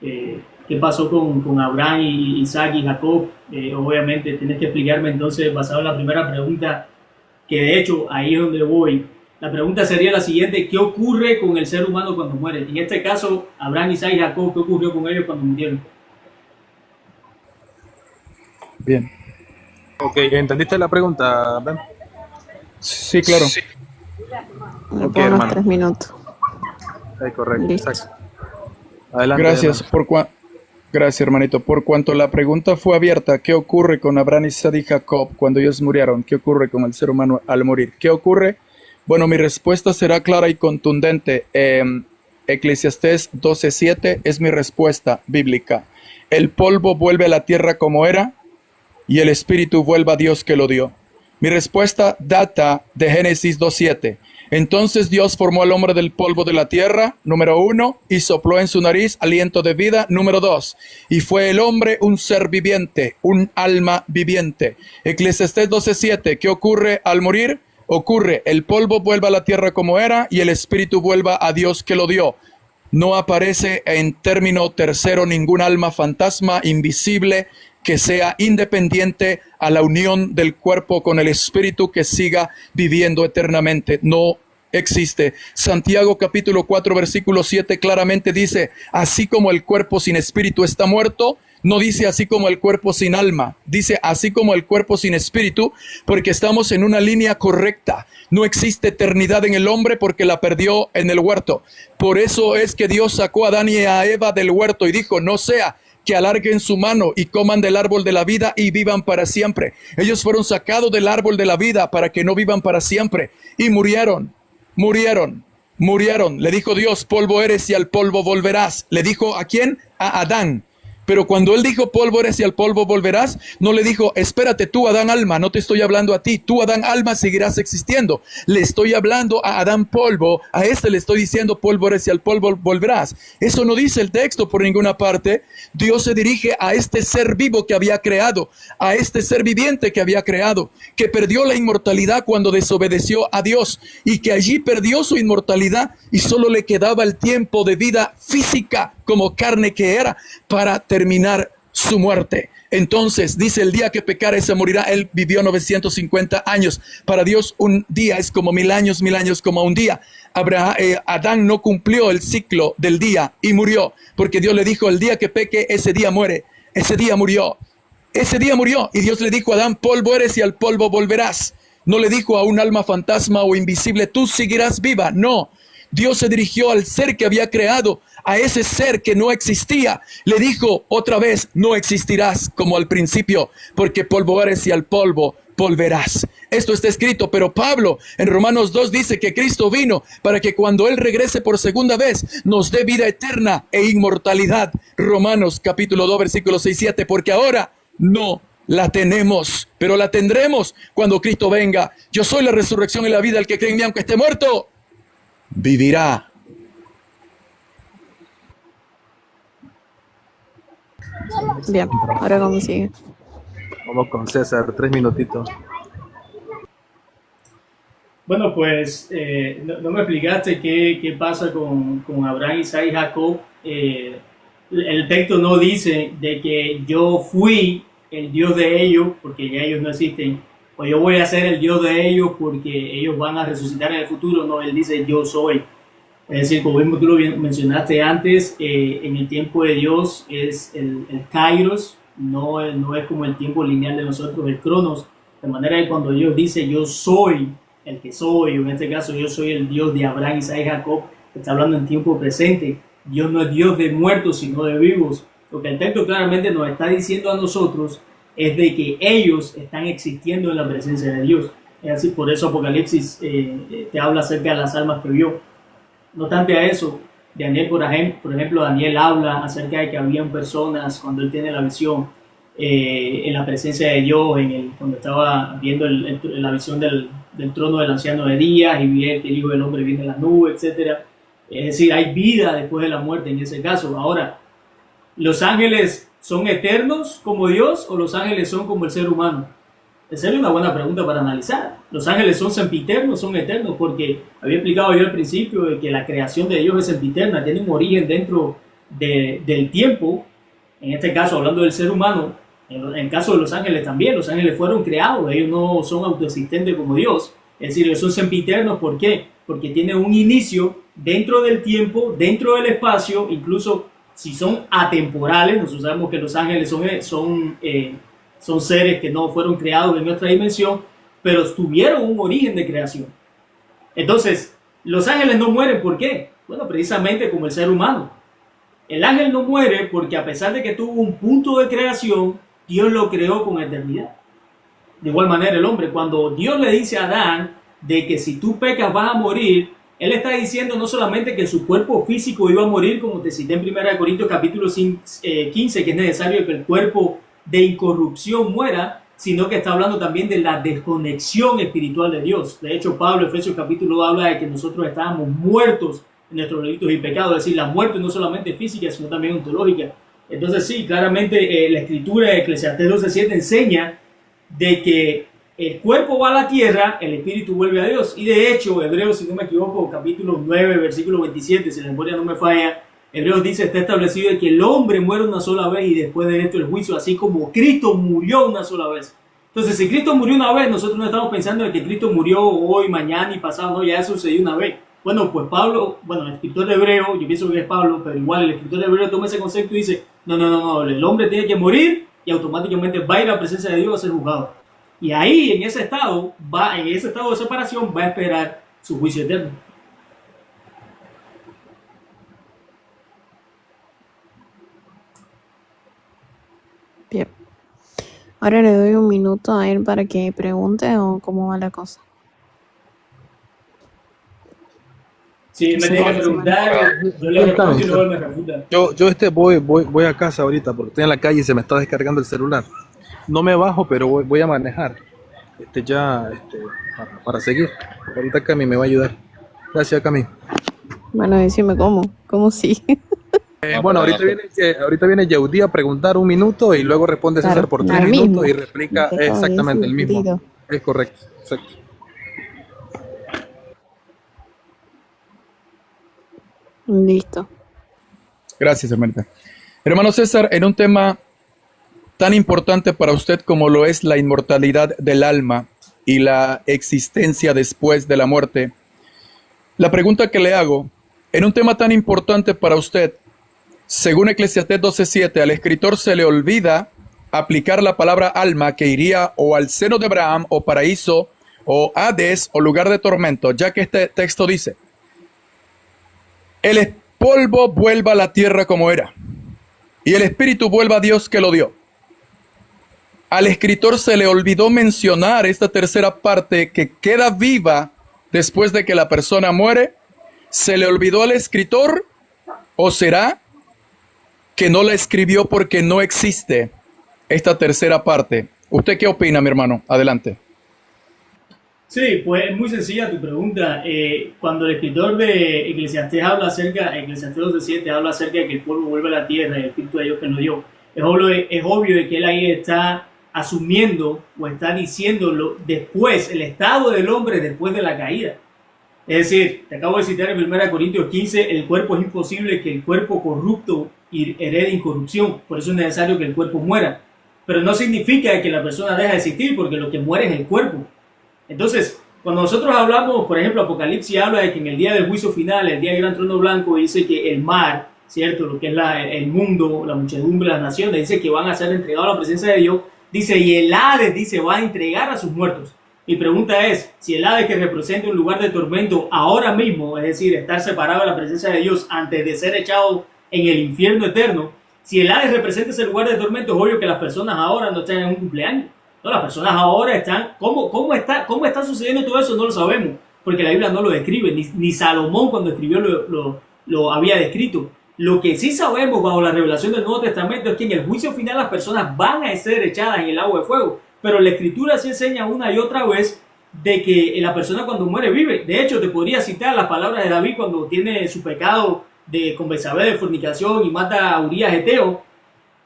qué pasó con Abraham, y Isaac y Jacob. Obviamente tienes que explicarme entonces, basado en la primera pregunta, que de hecho ahí es donde voy. La pregunta sería la siguiente: ¿qué ocurre con el ser humano cuando muere? En este caso, Abraham, Isaac y Jacob, ¿qué ocurrió con ellos cuando murieron? Bien. Ok, ¿entendiste la pregunta, Ben? Sí, claro. Le Ok, pongo hermano. unos 3 minutos. Correcto, Listo. exacto. Adelante. Gracias, hermano. Gracias, hermanito. Por cuanto la pregunta fue abierta, ¿qué ocurre con Abraham, Isaac y Jacob cuando ellos murieron? ¿Qué ocurre con el ser humano al morir? ¿Qué ocurre? Bueno, mi respuesta será clara y contundente. Eclesiastés 12:7 es mi respuesta bíblica. El polvo vuelve a la tierra como era y el espíritu vuelve a Dios que lo dio. Mi respuesta data de Génesis 2:7. Entonces Dios formó al hombre del polvo de la tierra, número 1, y sopló en su nariz aliento de vida, número 2. Y fue el hombre un ser viviente, un alma viviente. Eclesiastés 12:7, ¿qué ocurre al morir? Ocurre, el polvo vuelve a la tierra como era y el espíritu vuelva a Dios que lo dio. No aparece en término tercero ningún alma fantasma invisible que sea independiente a la unión del cuerpo con el espíritu que siga viviendo eternamente. No existe. Santiago capítulo 4 versículo 7 claramente dice, así como el cuerpo sin espíritu está muerto, no dice así como el cuerpo sin alma, dice así como el cuerpo sin espíritu, porque estamos en una línea correcta. No existe eternidad en el hombre porque la perdió en el huerto. Por eso es que Dios sacó a Adán y a Eva del huerto y dijo, no sea que alarguen su mano y coman del árbol de la vida y vivan para siempre. Ellos fueron sacados del árbol de la vida para que no vivan para siempre y murieron. Le dijo Dios, polvo eres y al polvo volverás. ¿Le dijo a quién? A Adán. Pero cuando él dijo polvo eres y al polvo volverás, no le dijo, espérate tú Adán alma, no te estoy hablando a ti, tú Adán alma seguirás existiendo. Le estoy hablando a Adán polvo, a este le estoy diciendo polvo eres y al polvo volverás. Eso no dice el texto por ninguna parte. Dios se dirige a este ser vivo que había creado, a este ser viviente que había creado, que perdió la inmortalidad cuando desobedeció a Dios y que allí perdió su inmortalidad y solo le quedaba el tiempo de vida física como carne que era para terminar su muerte. Entonces dice, el día que pecare se morirá. Él vivió 950 años. Para Dios un día es como 1000 años como un día. Adán no cumplió el ciclo del día y murió, porque Dios le dijo, el día que peque, ese día muere. Ese día murió y Dios le dijo a Adán, polvo eres y al polvo volverás. No le dijo a un alma fantasma o invisible, tú seguirás viva. No, Dios se dirigió al ser que había creado, a ese ser que no existía. Le dijo otra vez, no existirás como al principio, porque polvo eres y al polvo volverás. Esto está escrito, pero Pablo en Romanos 2 dice que Cristo vino para que cuando Él regrese por segunda vez nos dé vida eterna e inmortalidad. Romanos capítulo 2 versículo 6-7, porque ahora no la tenemos, pero la tendremos cuando Cristo venga. Yo soy la resurrección y la vida, el que cree en mí aunque esté muerto, vivirá. Bien, ahora cómo sigue. Vamos con César, 3 minutitos. Bueno, pues no me explicaste qué pasa con Abraham, Isaac y Jacob. El texto no dice de que yo fui el Dios de ellos porque ya ellos no existen, o yo voy a ser el Dios de ellos porque ellos van a resucitar en el futuro. No, él dice yo soy. Es decir, como mismo tú lo mencionaste antes, en el tiempo de Dios es el Kairos, no es como el tiempo lineal de nosotros, el Cronos. De manera que cuando Dios dice yo soy el que soy, en este caso yo soy el Dios de Abraham, Isaac y Jacob, está hablando en tiempo presente. Dios no es Dios de muertos, sino de vivos. Lo que el texto claramente nos está diciendo a nosotros es de que ellos están existiendo en la presencia de Dios. Es así, por eso Apocalipsis te habla acerca de las almas que vio. No obstante a eso, Daniel, por ejemplo, Daniel habla acerca de que habían personas cuando él tiene la visión en la presencia de Dios, cuando estaba viendo la visión del trono del anciano de días y vi que el Hijo del Hombre viene en las nubes, etc. Es decir, hay vida después de la muerte en ese caso. Ahora, ¿los ángeles son eternos como Dios o los ángeles son como el ser humano? Esa es una buena pregunta para analizar. ¿Los ángeles son sempiternos, son eternos? Porque había explicado yo al principio de que la creación de Dios es sempiterna, tiene un origen dentro del tiempo. En este caso, hablando del ser humano, en el caso de los ángeles también, los ángeles fueron creados, ellos no son autoexistentes como Dios. Es decir, ellos son sempiternos, ¿por qué? Porque tienen un inicio dentro del tiempo, dentro del espacio, incluso si son atemporales. Nosotros sabemos que los ángeles son seres que no fueron creados en nuestra dimensión, pero tuvieron un origen de creación. Entonces, los ángeles no mueren, ¿por qué? Bueno, precisamente como el ser humano. El ángel no muere porque a pesar de que tuvo un punto de creación, Dios lo creó con eternidad. De igual manera el hombre, cuando Dios le dice a Adán de que si tú pecas vas a morir, él está diciendo no solamente que su cuerpo físico iba a morir, como te cité en 1 Corintios capítulo 15, que es necesario que el cuerpo de incorrupción muera, sino que está hablando también de la desconexión espiritual de Dios. De hecho, Pablo, Efesios capítulo 2, habla de que nosotros estábamos muertos en nuestros delitos y pecados, es decir, la muerte no solamente física, sino también ontológica. Entonces sí, claramente la escritura de Eclesiastés 12:7 enseña de que el cuerpo va a la tierra, el espíritu vuelve a Dios. Y de hecho, Hebreos, si no me equivoco, capítulo 9, versículo 27, si la memoria no me falla, Hebreos dice, está establecido de que el hombre muere una sola vez y después de esto el juicio, así como Cristo murió una sola vez. Entonces, si Cristo murió una vez, nosotros no estamos pensando en que Cristo murió hoy, mañana y pasado, no, ya eso sucedió una vez. Bueno, pues Pablo, el escritor de Hebreo, yo pienso que es Pablo, pero igual el escritor de Hebreo toma ese concepto y dice, no, el hombre tiene que morir y automáticamente va a ir a la presencia de Dios a ser juzgado. Y ahí, en ese estado de separación, va a esperar su juicio eterno. Bien. Ahora le doy un minuto a él para que pregunte o cómo va la cosa. Si me tiene que preguntar, yo le respondo y luego él me pregunta. Yo voy a casa ahorita porque estoy en la calle y se me está descargando el celular. No me bajo, pero voy a manejar. Para seguir. Ahorita Cami me va a ayudar. Gracias, Cami. Bueno, decime cómo. ¿Cómo sí? Bueno, ahorita viene Yaudí a preguntar un minuto y luego responde César por 3 minutos y replica exactamente el mismo. Es correcto, exacto. Listo. Gracias, hermanita. Hermano César, en un tema tan importante para usted como lo es la inmortalidad del alma y la existencia después de la muerte, la pregunta que le hago, en un tema tan importante para usted, según Eclesiastés 12:7, al escritor se le olvida aplicar la palabra alma que iría o al seno de Abraham o paraíso o Hades o lugar de tormento, ya que este texto dice, el polvo vuelva a la tierra como era y el espíritu vuelva a Dios que lo dio. Al escritor se le olvidó mencionar esta tercera parte que queda viva después de que la persona muere. ¿Se le olvidó al escritor o será que no la escribió porque no existe esta tercera parte? ¿Usted qué opina, mi hermano? Adelante. Sí, pues es muy sencilla tu pregunta. Cuando el escritor de Eclesiastés Eclesiastés 12:7 habla acerca de que el polvo vuelve a la tierra y el espíritu de Dios que nos dio, es obvio de que él ahí está asumiendo o está diciéndolo después, el estado del hombre después de la caída. Es decir, te acabo de citar en 1 Corintios 15, el cuerpo es imposible que el cuerpo corrupto herede incorrupción, por eso es necesario que el cuerpo muera. Pero no significa que la persona deja de existir, porque lo que muere es el cuerpo. Entonces, cuando nosotros hablamos, por ejemplo, Apocalipsis habla de que en el día del juicio final, el día del gran trono blanco, dice que el mar, ¿cierto? Lo que es el mundo, la muchedumbre, las naciones, dice que van a ser entregados a la presencia de Dios. Dice, y el Hades, dice, va a entregar a sus muertos. Mi pregunta es, si el Hades que representa un lugar de tormento ahora mismo, es decir, estar separado de la presencia de Dios antes de ser echado en el infierno eterno, Si el Hades representa ese lugar de tormento, es obvio que las personas ahora no están en un cumpleaños. No, las personas ahora están... ¿Cómo está sucediendo todo eso? No lo sabemos, porque la Biblia no lo describe, ni Salomón cuando escribió lo había descrito. Lo que sí sabemos bajo la revelación del Nuevo Testamento es que en el juicio final las personas van a ser echadas en el agua de fuego. Pero la Escritura sí enseña una y otra vez de que la persona cuando muere vive. De hecho, te podría citar las palabras de David cuando tiene su pecado con Betsabé de fornicación y mata a Urías Eteo.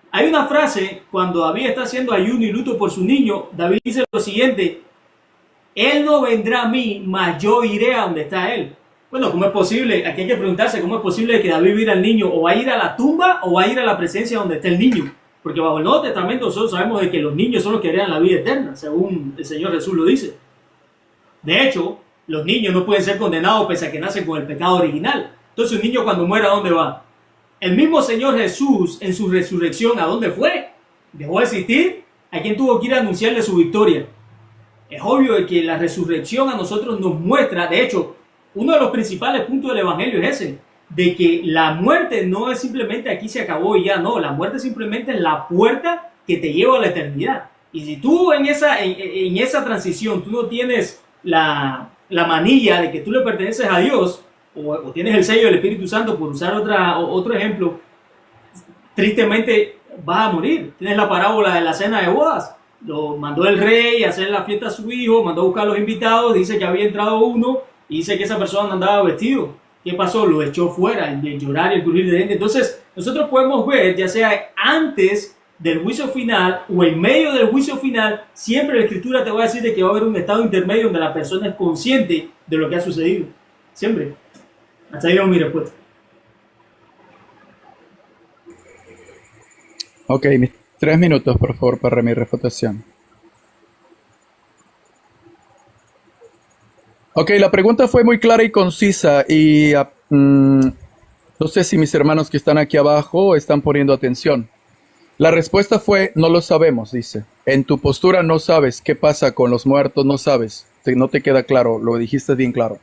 Hay una frase cuando David está haciendo ayuno y luto por su niño. David dice lo siguiente: él no vendrá a mí, mas yo iré a donde está él. Bueno, ¿cómo es posible? Aquí hay que preguntarse cómo es posible que David vea al niño, o va a ir a la tumba o va a ir a la presencia donde está el niño. Porque bajo el Nuevo Testamento nosotros sabemos de que los niños son los que heredan la vida eterna, según el Señor Jesús lo dice. De hecho, los niños no pueden ser condenados pese a que nacen con el pecado original. Entonces un niño cuando muera, ¿a dónde va? El mismo Señor Jesús en su resurrección, ¿a dónde fue? ¿Dejó de existir? ¿A quién tuvo que ir a anunciarle su victoria? Es obvio de que la resurrección a nosotros nos muestra, de hecho, uno de los principales puntos del Evangelio es ese, de que la muerte no es simplemente aquí se acabó y ya, no, la muerte simplemente es la puerta que te lleva a la eternidad. Y si tú en esa transición tú no tienes la manilla de que tú le perteneces a Dios, o tienes el sello del Espíritu Santo, por usar otro ejemplo, tristemente vas a morir. Tienes la parábola de la cena de bodas. Lo mandó el rey a hacer la fiesta a su hijo, mandó a buscar a los invitados, dice que había entrado uno y dice que esa persona no andaba vestido. ¿Qué pasó? Lo echó fuera, el llorar y el crujir de dientes. Entonces, nosotros podemos ver, ya sea antes del juicio final o en medio del juicio final, siempre la Escritura te va a decir de que va a haber un estado intermedio donde la persona es consciente de lo que ha sucedido. Siempre. Hasta ahí vamos mi respuesta. Ok, mis 3 minutos, por favor, para mi refutación. Ok, la pregunta fue muy clara y concisa y no sé si mis hermanos que están aquí abajo están poniendo atención. La respuesta fue, no lo sabemos, dice. En tu postura no sabes qué pasa con los muertos, no sabes. No te queda claro, lo dijiste bien claro.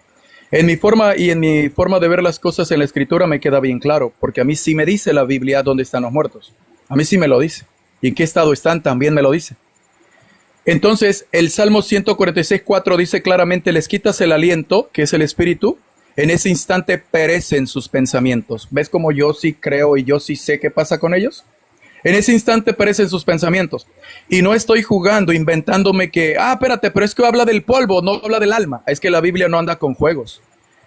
En mi forma de ver las cosas en la Escritura me queda bien claro, porque a mí sí me dice la Biblia dónde están los muertos. A mí sí me lo dice. Y en qué estado están también me lo dice. Entonces, el Salmo 146:4 dice claramente, les quitas el aliento, que es el espíritu, en ese instante perecen sus pensamientos. ¿Ves cómo yo sí creo y yo sí sé qué pasa con ellos? En ese instante perecen sus pensamientos. Y no estoy jugando, inventándome que, espérate, pero es que habla del polvo, no habla del alma. Es que la Biblia no anda con juegos.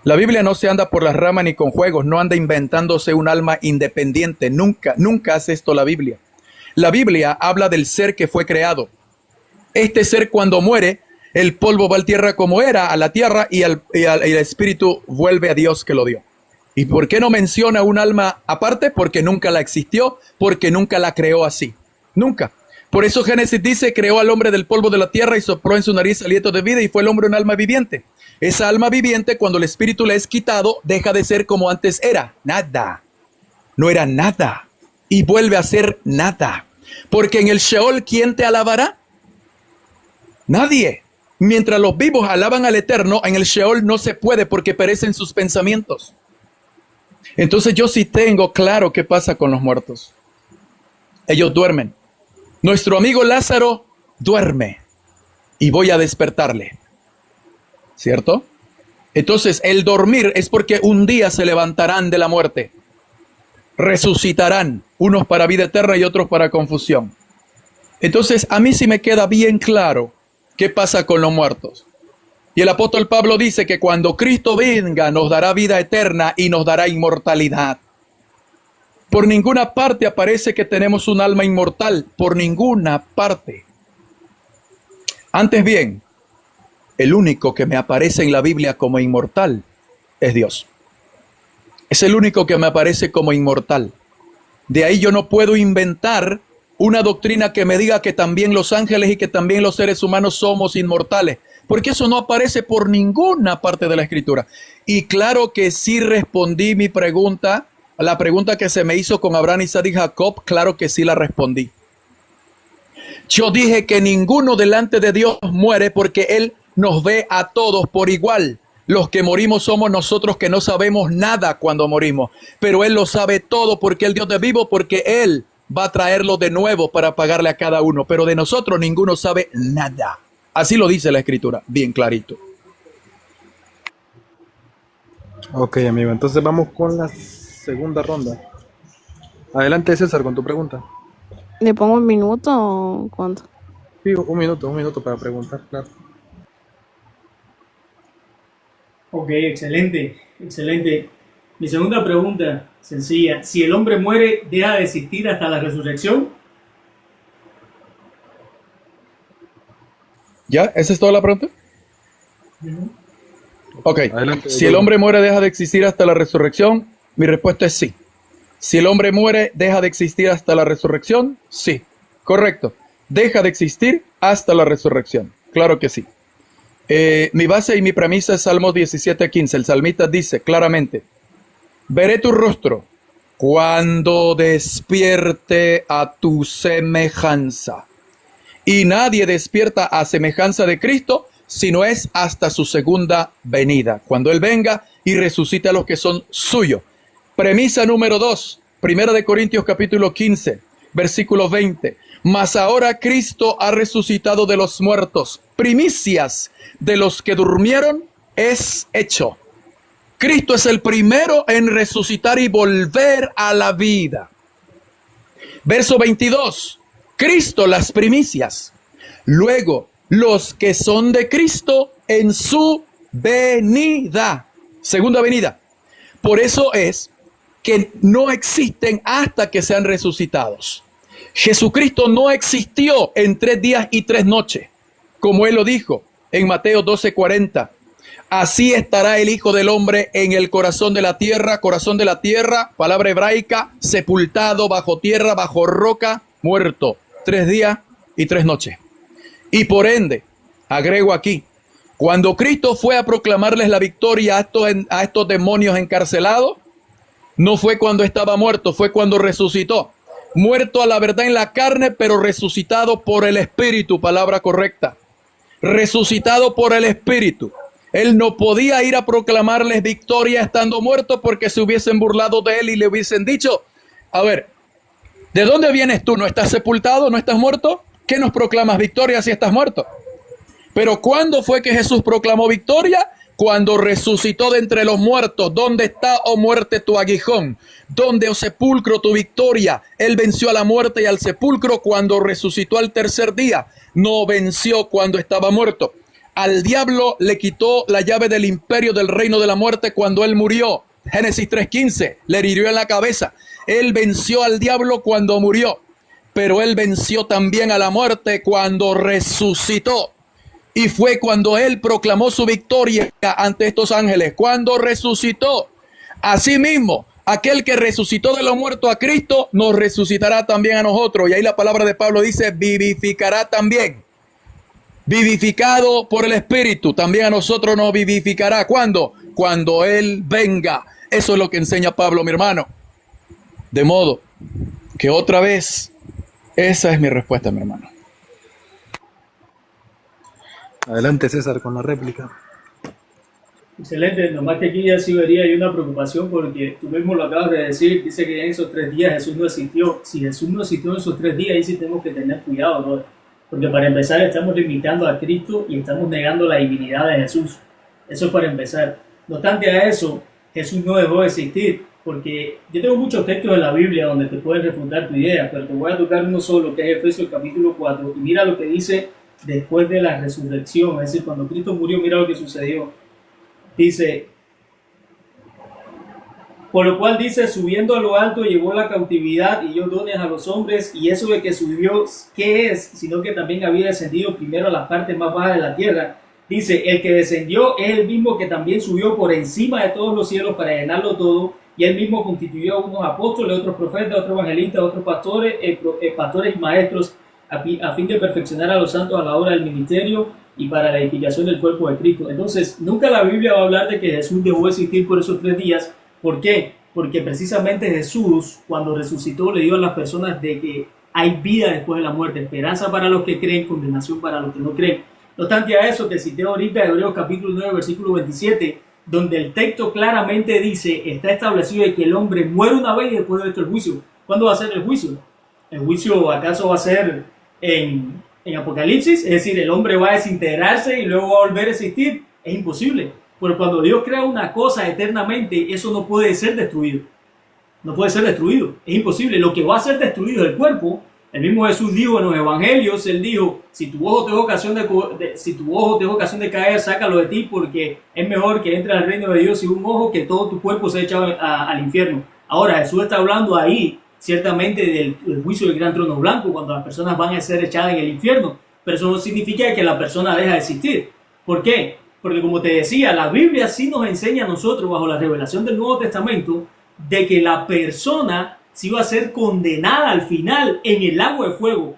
La Biblia no se anda por las ramas ni con juegos, no anda inventándose un alma independiente. Nunca hace esto la Biblia. La Biblia habla del ser que fue creado. Este ser cuando muere, el polvo va a la tierra como era, a la tierra, y el espíritu vuelve a Dios que lo dio. ¿Y por qué no menciona un alma aparte? Porque nunca la existió, porque nunca la creó así. Nunca. Por eso Génesis dice, creó al hombre del polvo de la tierra y sopló en su nariz aliento de vida y fue el hombre un alma viviente. Esa alma viviente, cuando el espíritu le es quitado, deja de ser como antes era. Nada. No era nada. Y vuelve a ser nada. Porque en el Sheol, ¿quién te alabará? Nadie. Mientras los vivos alaban al Eterno, en el Sheol no se puede porque perecen sus pensamientos. Entonces yo sí tengo claro qué pasa con los muertos. Ellos duermen. Nuestro amigo Lázaro duerme y voy a despertarle. ¿Cierto? Entonces el dormir es porque un día se levantarán de la muerte. Resucitarán, unos para vida eterna y otros para confusión. Entonces a mí sí me queda bien claro qué pasa con los muertos. Y el apóstol Pablo dice que cuando Cristo venga nos dará vida eterna y nos dará inmortalidad. Por ninguna parte aparece que tenemos un alma inmortal, por ninguna parte. Antes bien, el único que me aparece en la Biblia como inmortal es Dios. Es el único que me aparece como inmortal. De ahí yo no puedo inventar una doctrina que me diga que también los ángeles y que también los seres humanos somos inmortales. Porque eso no aparece por ninguna parte de la Escritura. Y claro que sí respondí mi pregunta, la pregunta que se me hizo con Abraham, Isaac y Jacob, claro que sí la respondí. Yo dije que ninguno delante de Dios muere porque Él nos ve a todos por igual. Los que morimos somos nosotros que no sabemos nada cuando morimos, pero Él lo sabe todo porque el Dios es vivo, porque Él va a traerlo de nuevo para pagarle a cada uno, pero de nosotros ninguno sabe nada. Así lo dice la Escritura, bien clarito. Ok, amigo, entonces vamos con la segunda ronda. Adelante, César, con tu pregunta. ¿Le pongo un minuto o cuánto? Sí, un minuto para preguntar, claro. Ok, excelente, excelente. Mi segunda pregunta, sencilla. Si el hombre muere, ¿deja de existir hasta la resurrección? ¿Ya? ¿Esa es toda la pregunta? Ok. Adelante, Si el hombre muere, ¿deja de existir hasta la resurrección? Mi respuesta es sí. Si el hombre muere, ¿deja de existir hasta la resurrección? Sí. Correcto. Deja de existir hasta la resurrección. Claro que sí. Mi base y mi premisa es Salmos 17:15. El salmista dice claramente: veré tu rostro cuando despierte a tu semejanza. Y nadie despierta a semejanza de Cristo, sino es hasta su segunda venida, cuando Él venga y resucite a los que son suyos. Premisa número 2, 1 Corintios capítulo 15, versículo 20. Mas ahora Cristo ha resucitado de los muertos, primicias de los que durmieron es hecho. Cristo es el primero en resucitar y volver a la vida. Verso 22. Cristo las primicias. Luego, los que son de Cristo en su venida. Segunda venida. Por eso es que no existen hasta que sean resucitados. Jesucristo no existió en 3 días y 3 noches, como Él lo dijo en Mateo 12:40. Así estará el Hijo del Hombre en el corazón de la tierra, palabra hebraica, sepultado bajo tierra, bajo roca, muerto. 3 días y 3 noches. Y por ende, agrego aquí, cuando Cristo fue a proclamarles la victoria a estos demonios encarcelados, no fue cuando estaba muerto, fue cuando resucitó. Muerto a la verdad en la carne, pero resucitado por el Espíritu, palabra correcta. Resucitado por el Espíritu. Él no podía ir a proclamarles victoria estando muerto porque se hubiesen burlado de él y le hubiesen dicho: a ver, ¿de dónde vienes tú? ¿No estás sepultado? ¿No estás muerto? ¿Qué nos proclamas victoria si estás muerto? Pero ¿cuándo fue que Jesús proclamó victoria? Cuando resucitó de entre los muertos. ¿Dónde está, oh muerte, tu aguijón? ¿Dónde, oh sepulcro, tu victoria? Él venció a la muerte y al sepulcro cuando resucitó al tercer día. No venció cuando estaba muerto. Al diablo le quitó la llave del imperio del reino de la muerte cuando él murió. Génesis 3:15, le hirió en la cabeza. Él venció al diablo cuando murió, pero él venció también a la muerte cuando resucitó. Y fue cuando él proclamó su victoria ante estos ángeles, cuando resucitó. Asimismo, aquel que resucitó de los muertos a Cristo, nos resucitará también a nosotros. Y ahí la palabra de Pablo dice, vivificará también. Vivificado por el Espíritu, también a nosotros nos vivificará. ¿Cuándo? Cuando Él venga. Eso es lo que enseña Pablo, mi hermano. De modo que otra vez, esa es mi respuesta, mi hermano. Adelante, César, con la réplica. Excelente, nomás que aquí ya sí vería hay una preocupación porque tú mismo lo acabas de decir, dice que en esos 3 días Jesús no existió. Si Jesús no existió en esos 3 días, ahí sí tenemos que tener cuidado, ¿no? Porque para empezar estamos limitando a Cristo y estamos negando la divinidad de Jesús. Eso es para empezar. No obstante a eso, Jesús no dejó de existir, porque yo tengo muchos textos en la Biblia donde te pueden refutar tu idea, pero te voy a tocar uno solo, que es Efesios capítulo 4, y mira lo que dice después de la resurrección, es decir, cuando Cristo murió, mira lo que sucedió. Dice, por lo cual dice, subiendo a lo alto llevó la cautividad y dio dones a los hombres, y eso de que subió, ¿qué es? Sino que también había descendido primero a las partes más bajas de la tierra. Dice, el que descendió es el mismo que también subió por encima de todos los cielos para llenarlo todo, y él mismo constituyó a unos apóstoles, otros profetas, otros evangelistas, otros pastores, pastores y maestros, a fin de perfeccionar a los santos a la hora del ministerio y para la edificación del cuerpo de Cristo. Entonces, nunca la Biblia va a hablar de que Jesús dejó de existir por esos 3 días. ¿Por qué? Porque precisamente Jesús, cuando resucitó, le dio a las personas de que hay vida después de la muerte, esperanza para los que creen, condenación para los que no creen. No obstante a eso, te cité ahorita Hebreos capítulo 9, versículo 27, donde el texto claramente dice, está establecido de que el hombre muere una vez y después de esto el juicio. ¿Cuándo va a ser el juicio? ¿El juicio acaso va a ser en Apocalipsis? Es decir, el hombre va a desintegrarse y luego va a volver a existir. Es imposible. Porque cuando Dios crea una cosa eternamente, eso no puede ser destruido. No puede ser destruido. Es imposible. Lo que va a ser destruido es el cuerpo. El mismo Jesús dijo en los evangelios, él dijo, si tu ojo te es ocasión de caer, sácalo de ti, porque es mejor que entre al reino de Dios sin un ojo que todo tu cuerpo sea echado al infierno. Ahora, Jesús está hablando ahí, ciertamente, del juicio del gran trono blanco, cuando las personas van a ser echadas en el infierno. Pero eso no significa que la persona deja de existir. ¿Por qué? Porque, como te decía, la Biblia sí nos enseña a nosotros, bajo la revelación del Nuevo Testamento, de que la persona si va a ser condenada al final en el lago de fuego.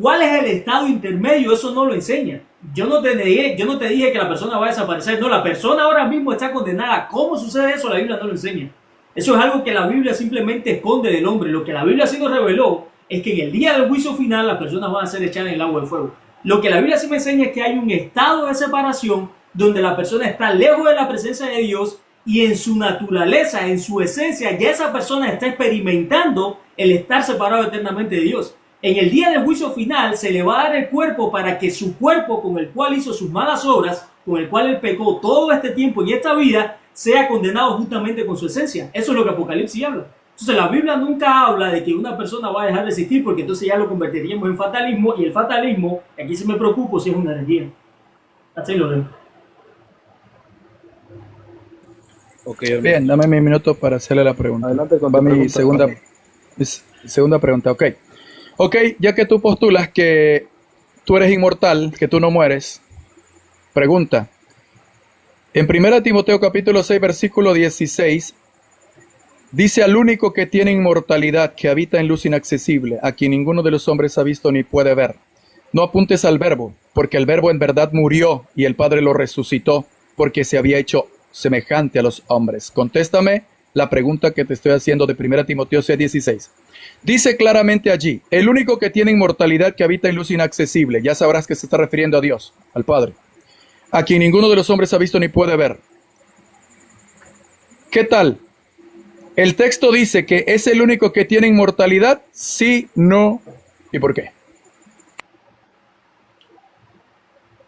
¿Cuál es el estado intermedio? Eso no lo enseña. Yo no te dije que la persona va a desaparecer. No, la persona ahora mismo está condenada. ¿Cómo sucede eso? La Biblia no lo enseña. Eso es algo que la Biblia simplemente esconde del hombre. Lo que la Biblia sí nos reveló es que en el día del juicio final las personas van a ser echadas en el lago de fuego. Lo que la Biblia sí me enseña es que hay un estado de separación donde la persona está lejos de la presencia de Dios y en su naturaleza, en su esencia, ya esa persona está experimentando el estar separado eternamente de Dios. En el día del juicio final se le va a dar el cuerpo para que su cuerpo con el cual hizo sus malas obras, con el cual él pecó todo este tiempo y esta vida, sea condenado justamente con su esencia. Eso es lo que Apocalipsis habla. Entonces la Biblia nunca habla de que una persona va a dejar de existir, porque entonces ya lo convertiríamos en fatalismo, y el fatalismo, aquí sí me preocupo si es una herejía. Así lo veo. Ok, hermano. Bien, dame mi minuto para hacerle la pregunta. Adelante con Va tu mi pregunta. segunda pregunta. Ok, ya que tú postulas que tú eres inmortal, que tú no mueres, pregunta. En 1 Timoteo capítulo 6, versículo 16, dice: al único que tiene inmortalidad, que habita en luz inaccesible, a quien ninguno de los hombres ha visto ni puede ver. No apuntes al verbo, porque el verbo en verdad murió y el Padre lo resucitó, porque se había hecho semejante a los hombres. Contéstame la pregunta que te estoy haciendo de 1 Timoteo 6:16. Dice claramente allí: el único que tiene inmortalidad, que habita en luz inaccesible. Ya sabrás que se está refiriendo a Dios, al Padre, a quien ninguno de los hombres ha visto ni puede ver. ¿Qué tal? El texto dice que es el único que tiene inmortalidad, sí, no, ¿y por qué?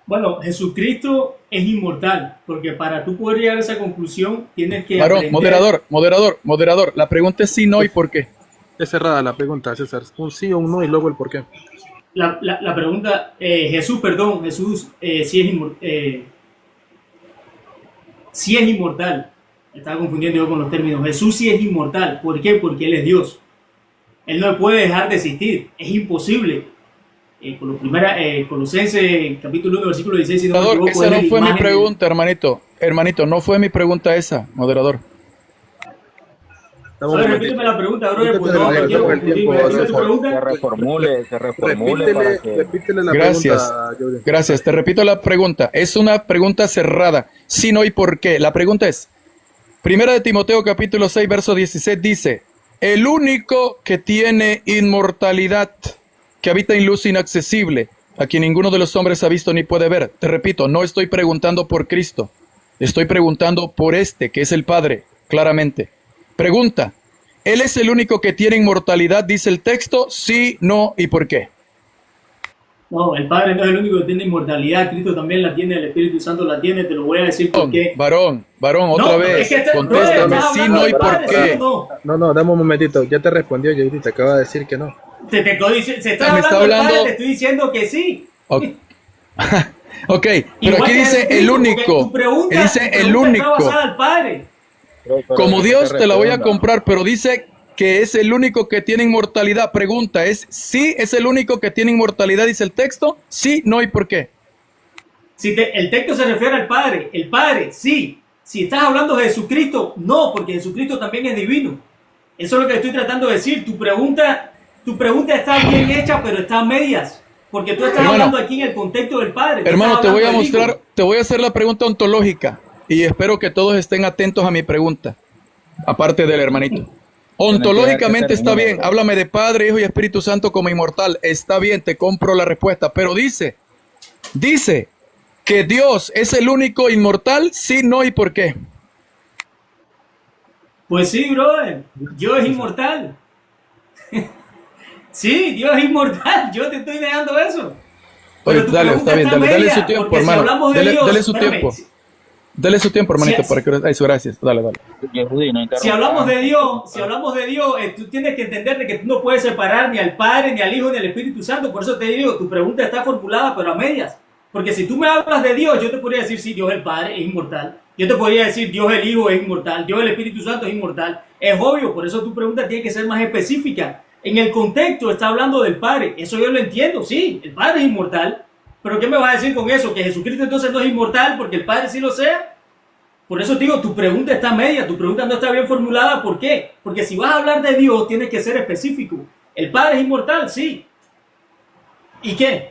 Bueno, Jesucristo es inmortal, porque para tú poder llegar a esa conclusión tienes que Varón, aprender... moderador, la pregunta es sí, no y por qué. Es cerrada la pregunta, César. Un sí o un no y luego el por qué. La pregunta, Jesús sí es inmortal. Me estaba confundiendo yo con los términos. Jesús sí es inmortal. ¿Por qué? Porque Él es Dios. Él no puede dejar de existir. Es imposible. Colosenses capítulo 1, versículo 16. Si no me equivoco, esa no fue mi imagen pregunta, hermanito. Hermanito, no fue mi pregunta esa, moderador. Solo repíteme la pregunta, bro. Repítele, Pues no, repítele, no quiero repítele, confundirme. repítele, Repíteme tu pregunta. Se reformule para que... Repítele la Gracias, pregunta, Jordi. gracias. Te repito la pregunta. Es una pregunta cerrada. Sí, no y por qué. La pregunta es: 1 Timoteo capítulo 6, verso 16 dice: el único que tiene inmortalidad, que habita en luz inaccesible, a quien ninguno de los hombres ha visto ni puede ver. Te repito, no estoy preguntando por Cristo. Estoy preguntando por este, que es el Padre, claramente. Pregunta: ¿Él es el único que tiene inmortalidad, dice el texto? Sí, no y por qué. No, el Padre no es el único que tiene inmortalidad. Cristo también la tiene, el Espíritu Santo la tiene. Te lo voy a decir por qué. Varón, otra No, vez. es que Contéstame, estás sí, hablando no y del por Padre, qué. ¿sí o no? No, dame un momentito. Ya te respondió, Jordi. Te acaba de decir que no. Se está Me está hablando del Padre, hablando- te estoy diciendo que sí. Ok, ok, pero Igual aquí que dice Jesucristo, el porque único. tu pregunta- Dice tu el pregunta está único. basada al Padre. Como Dios te la voy a responda. comprar, pero dice que es el único que tiene inmortalidad. Pregunta es: ¿sí es el único que tiene inmortalidad, dice el texto? Sí, no y por qué. El texto se refiere al Padre. El Padre, sí. Si estás hablando de Jesucristo, no, porque Jesucristo también es divino. Eso es lo que estoy tratando de decir. Tu pregunta está bien hecha, pero está a medias. Porque tú estás Hermano, hablando aquí en el contexto del Padre. Tú Hermano, estás te voy a hablando del mostrar, Hijo. te voy a hacer la pregunta ontológica y espero que todos estén atentos a mi pregunta, aparte del hermanito. Ontológicamente está bien, háblame de Padre, Hijo y Espíritu Santo como inmortal, está bien, te compro la respuesta, pero dice ¿Que Dios es el único inmortal? Sí, no y por qué. Pues sí, brother, Dios es inmortal. Sí, Dios es inmortal, yo te estoy negando eso. Oye, Pero tu dale, pregunta está bien, está dale media, su tiempo, porque si hermano. hablamos de Dele, Dios, dele su espérame, tiempo. Dele su tiempo, hermanito, Si- para que... Ay, su gracias. Dale, dale. Yehudi, no Si hablamos de Dios, tú tienes que entender de que tú no puedes separar ni al Padre, ni al Hijo, ni al Espíritu Santo. Por eso te digo, tu pregunta está formulada, pero a medias. Porque si tú me hablas de Dios, yo te podría decir, sí, Dios el Padre es inmortal. Yo te podría decir, Dios el Hijo es inmortal. Dios el Espíritu Santo es inmortal. Es obvio, por eso tu pregunta tiene que ser más específica. En el contexto está hablando del Padre. Eso yo lo entiendo, sí, el Padre es inmortal. Pero ¿qué me vas a decir con eso? ¿Que Jesucristo entonces no es inmortal porque el Padre sí lo sea? Por eso te digo, tu pregunta está media, tu pregunta no está bien formulada. ¿Por qué? Porque si vas a hablar de Dios, tienes que ser específico. ¿El Padre es inmortal? Sí. ¿Y qué?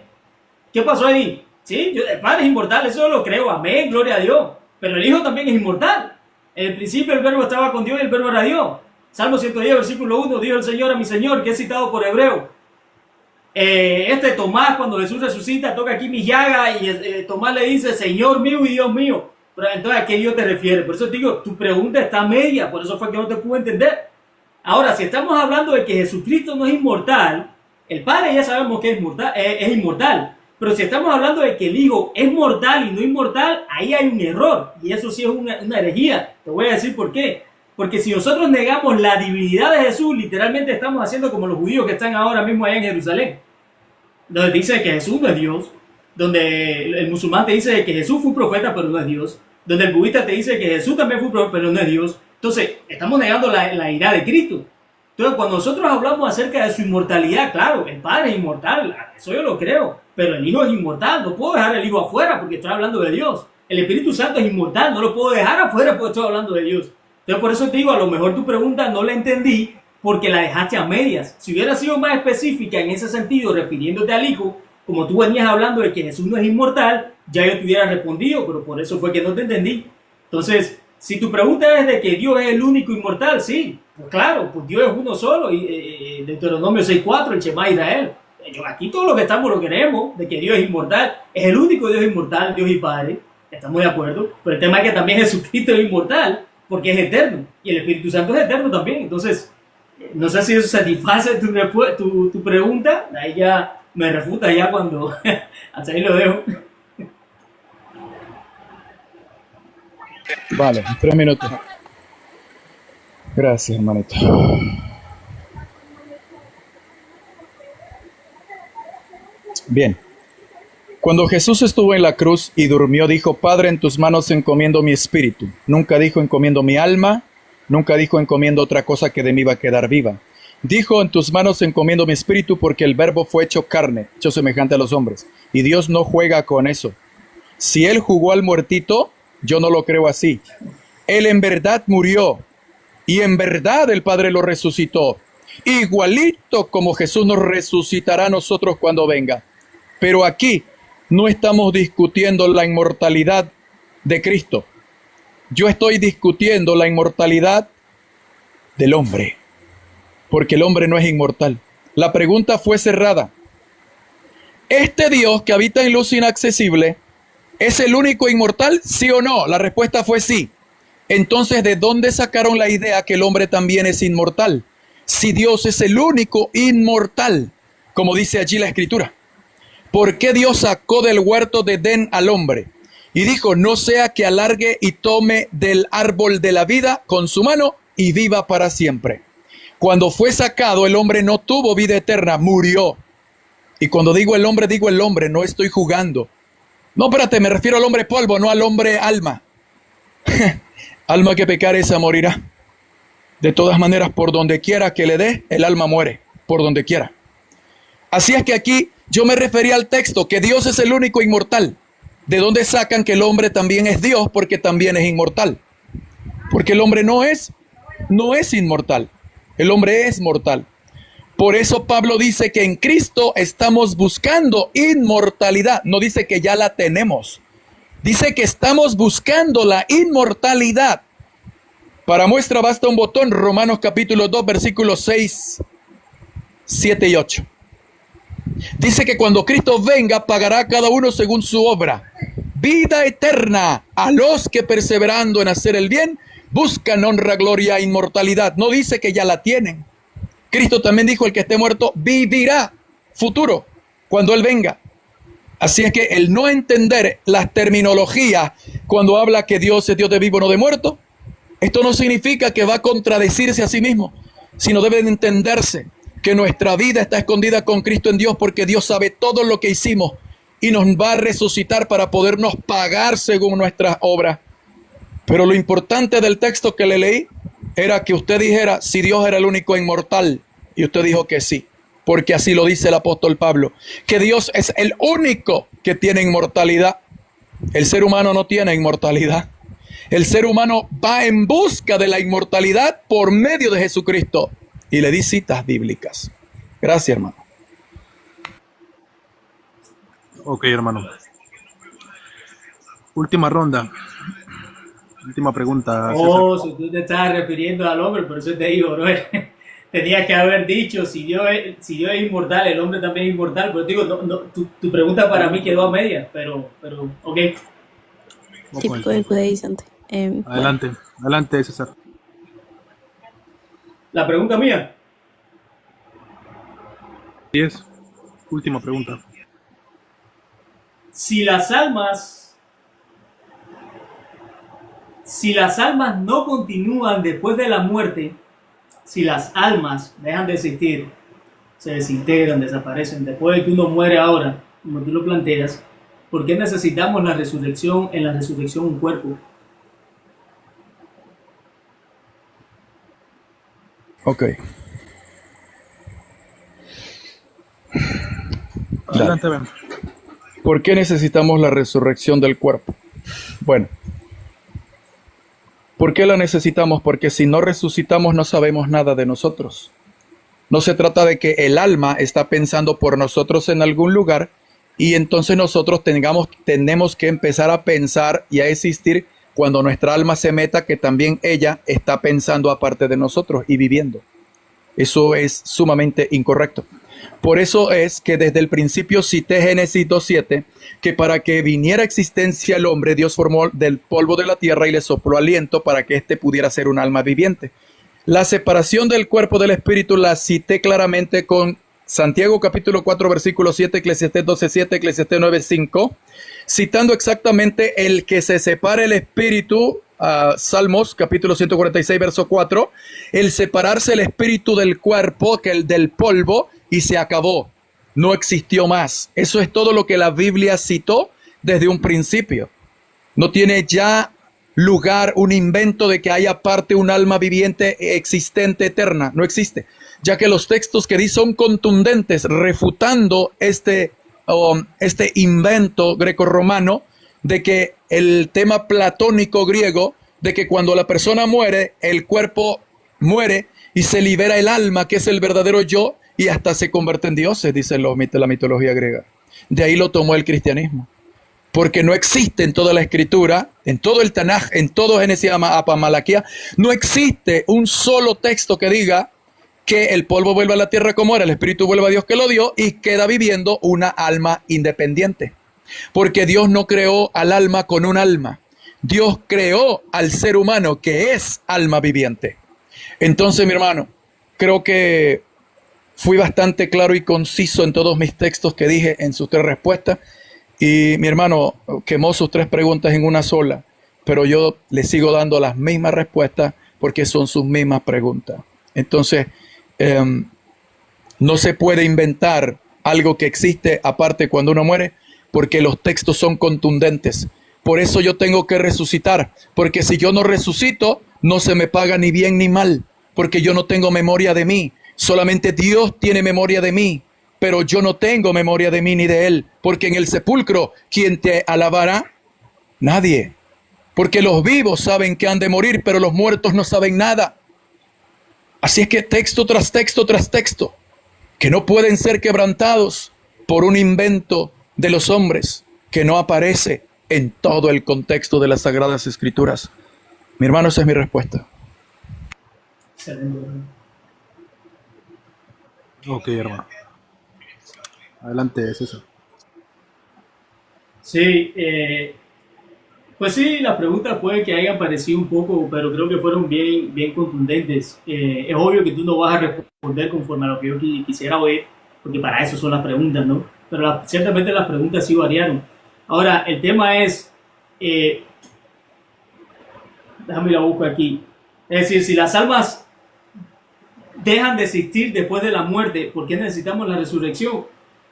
¿Qué pasó ahí? Sí, el Padre es inmortal, eso lo creo, amén, gloria a Dios. Pero el Hijo también es inmortal. En el principio el Verbo estaba con Dios y el Verbo era Dios. Salmo 110, versículo 1, dijo el Señor a mi Señor, que es citado por Hebreo. Tomás, cuando Jesús resucita, toca aquí mi llaga y Tomás le dice, Señor mío y Dios mío. Pero entonces, ¿a qué Dios te refiere? Por eso te digo, tu pregunta está media, por eso fue que no te pude entender. Ahora, si estamos hablando de que Jesucristo no es inmortal, el Padre ya sabemos que es inmortal. Pero si estamos hablando de que el Hijo es mortal y no inmortal, ahí hay un error. Y eso sí es una herejía. Te voy a decir por qué. Porque si nosotros negamos la divinidad de Jesús, literalmente estamos haciendo como los judíos que están ahora mismo allá en Jerusalén, donde dice que Jesús no es Dios, donde el musulmán te dice que Jesús fue un profeta pero no es Dios, donde el budista te dice que Jesús también fue un profeta pero no es Dios. Entonces estamos negando la ira de Cristo. Entonces cuando nosotros hablamos acerca de su inmortalidad, claro, el Padre es inmortal, eso yo lo creo, pero el Hijo es inmortal, no puedo dejar el Hijo afuera porque estoy hablando de Dios. El Espíritu Santo es inmortal, no lo puedo dejar afuera porque estoy hablando de Dios. Entonces por eso te digo, a lo mejor tu pregunta no la entendí porque la dejaste a medias. Si hubiera sido más específica en ese sentido, refiriéndote al Hijo, como tú venías hablando de que Jesús no es inmortal, ya yo te hubiera respondido, pero por eso fue que no te entendí. Entonces, si tu pregunta es de que Dios es el único inmortal, sí, pues claro, pues Dios es uno solo, y Deuteronomio 6.4, el Shema Israel. Aquí todos los que estamos lo queremos, de que Dios es inmortal, es el único Dios inmortal, Dios y Padre, estamos de acuerdo, pero el tema es que también Jesucristo es inmortal, porque es eterno, y el Espíritu Santo es eterno también. Entonces, no sé si eso satisface tu pregunta, ahí ya me refuta ya cuando, hasta ahí lo dejo. Vale, 3 minutos. Gracias, hermanito. Bien. Cuando Jesús estuvo en la cruz y durmió, dijo, Padre, en tus manos encomiendo mi espíritu. Nunca dijo encomiendo mi alma, nunca dijo encomiendo otra cosa que de mí va a quedar viva. Dijo, en tus manos encomiendo mi espíritu porque el verbo fue hecho carne, hecho semejante a los hombres. Y Dios no juega con eso. Si Él jugó al muertito, yo no lo creo así. Él en verdad murió y en verdad el Padre lo resucitó. Igualito como Jesús nos resucitará a nosotros cuando venga. Pero aquí no estamos discutiendo la inmortalidad de Cristo. Yo estoy discutiendo la inmortalidad del hombre, porque el hombre no es inmortal. La pregunta fue cerrada. ¿Este Dios que habita en luz inaccesible es el único inmortal? ¿Sí o no? La respuesta fue sí. Entonces, ¿de dónde sacaron la idea que el hombre también es inmortal? Si Dios es el único inmortal, como dice allí la Escritura. ¿Por qué Dios sacó del huerto de Edén al hombre? Y dijo, no sea que alargue y tome del árbol de la vida con su mano y viva para siempre. Cuando fue sacado, el hombre no tuvo vida eterna, murió. Y cuando digo el hombre, no estoy jugando. No, espérate, me refiero al hombre polvo, no al hombre alma. Alma que pecare, esa morirá. De todas maneras, por donde quiera que le dé, el alma muere, por donde quiera. Así es que aquí yo me refería al texto, que Dios es el único inmortal. ¿De dónde sacan que el hombre también es Dios? Porque también es inmortal. Porque el hombre no es inmortal. El hombre es mortal. Por eso Pablo dice que en Cristo estamos buscando inmortalidad. No dice que ya la tenemos. Dice que estamos buscando la inmortalidad. Para muestra basta un botón, Romanos capítulo 2, versículos 6, 7 y 8. Dice que cuando Cristo venga, pagará a cada uno según su obra. vida eterna a los que perseverando en hacer el bien buscan honra, gloria e inmortalidad. No dice que ya la tienen. Cristo también dijo, el que esté muerto vivirá, futuro, cuando Él venga. Así es que el no entender las terminologías cuando habla que Dios es Dios de vivo, no de muerto, esto no significa que va a contradecirse a sí mismo, sino debe de entenderse que nuestra vida está escondida con Cristo en Dios, porque Dios sabe todo lo que hicimos y nos va a resucitar para podernos pagar según nuestras obras. Pero lo importante del texto que le leí era que usted dijera si Dios era el único inmortal, y usted dijo que sí, porque así lo dice el apóstol Pablo, que Dios es el único que tiene inmortalidad. El ser humano no tiene inmortalidad. El ser humano va en busca de la inmortalidad por medio de Jesucristo. Y le di citas bíblicas. Gracias, hermano. Ok, hermano. Última ronda. Última pregunta. Oh, si tú te estás refiriendo al hombre, por eso te digo, ¿no? Tenías que haber dicho, si Dios es inmortal, el hombre también es inmortal. Pero digo, tu pregunta para mí quedó a media, pero ok. Típico del judaizante. Adelante, adelante, César. La pregunta mía. 10. Última pregunta. Si las almas no continúan después de la muerte, si las almas dejan de existir, se desintegran, desaparecen, después de que uno muere ahora, como tú lo planteas, ¿por qué necesitamos la resurrección, en la resurrección un cuerpo? Ok. Adelante, ven. ¿Por qué necesitamos la resurrección del cuerpo? Bueno, ¿por qué la necesitamos? Porque si no resucitamos no sabemos nada de nosotros. No se trata de que el alma está pensando por nosotros en algún lugar y entonces nosotros tenemos que empezar a pensar y a existir cuando nuestra alma se meta, que también ella está pensando aparte de nosotros y viviendo. Eso es sumamente incorrecto. Por eso es que desde el principio cité Génesis 2:7, que para que viniera a existencia el hombre, Dios formó del polvo de la tierra y le sopló aliento para que éste pudiera ser un alma viviente. La separación del cuerpo del espíritu la cité claramente con Santiago capítulo 4 versículo 7, Eclesiastés 12:7, Eclesiastés 9:5, citando exactamente el que se separe el espíritu, Salmos capítulo 146 verso 4, el separarse el espíritu del cuerpo, que el del polvo, y se acabó, no existió más. Eso es todo lo que la Biblia citó desde un principio. No tiene ya lugar un invento de que haya aparte un alma viviente, existente, eterna. No existe, ya que los textos que di son contundentes, refutando este invento grecorromano de que el tema platónico griego, de que cuando la persona muere, el cuerpo muere y se libera el alma, que es el verdadero yo, y hasta se convierte en dioses, dice la mitología griega. De ahí lo tomó el cristianismo. Porque no existe en toda la escritura, en todo el Tanaj, en todo Génesis a Malaquía, no existe un solo texto que diga que el polvo vuelve a la tierra como era, el espíritu vuelve a Dios que lo dio y queda viviendo una alma independiente. Porque Dios no creó al alma con un alma. Dios creó al ser humano, que es alma viviente. Entonces, mi hermano, creo que fui bastante claro y conciso en todos mis textos que dije en sus 3 respuestas. Y mi hermano quemó sus 3 preguntas en una sola, pero yo le sigo dando las mismas respuestas porque son sus mismas preguntas. Entonces, no se puede inventar algo que existe aparte cuando uno muere, porque los textos son contundentes. Por eso yo tengo que resucitar, porque si yo no resucito, no se me paga ni bien ni mal, porque yo no tengo memoria de mí. Solamente Dios tiene memoria de mí, pero yo no tengo memoria de mí ni de Él, porque en el sepulcro, ¿quién te alabará? Nadie. Porque los vivos saben que han de morir, pero los muertos no saben nada. Así es que texto tras texto tras texto, que no pueden ser quebrantados por un invento de los hombres que no aparece en todo el contexto de las Sagradas Escrituras. Mi hermano, esa es mi respuesta. Excelente. Ok, hermano. Adelante, César. Sí, Pues sí, las preguntas puede que hayan parecido un poco, pero creo que fueron bien contundentes. Es obvio que tú no vas a responder conforme a lo que yo quisiera oír, porque para eso son las preguntas, ¿no? Pero ciertamente las preguntas sí variaron. Ahora, el tema es, déjame la busco aquí. Es decir, si las almas dejan de existir después de la muerte, ¿por qué necesitamos la resurrección?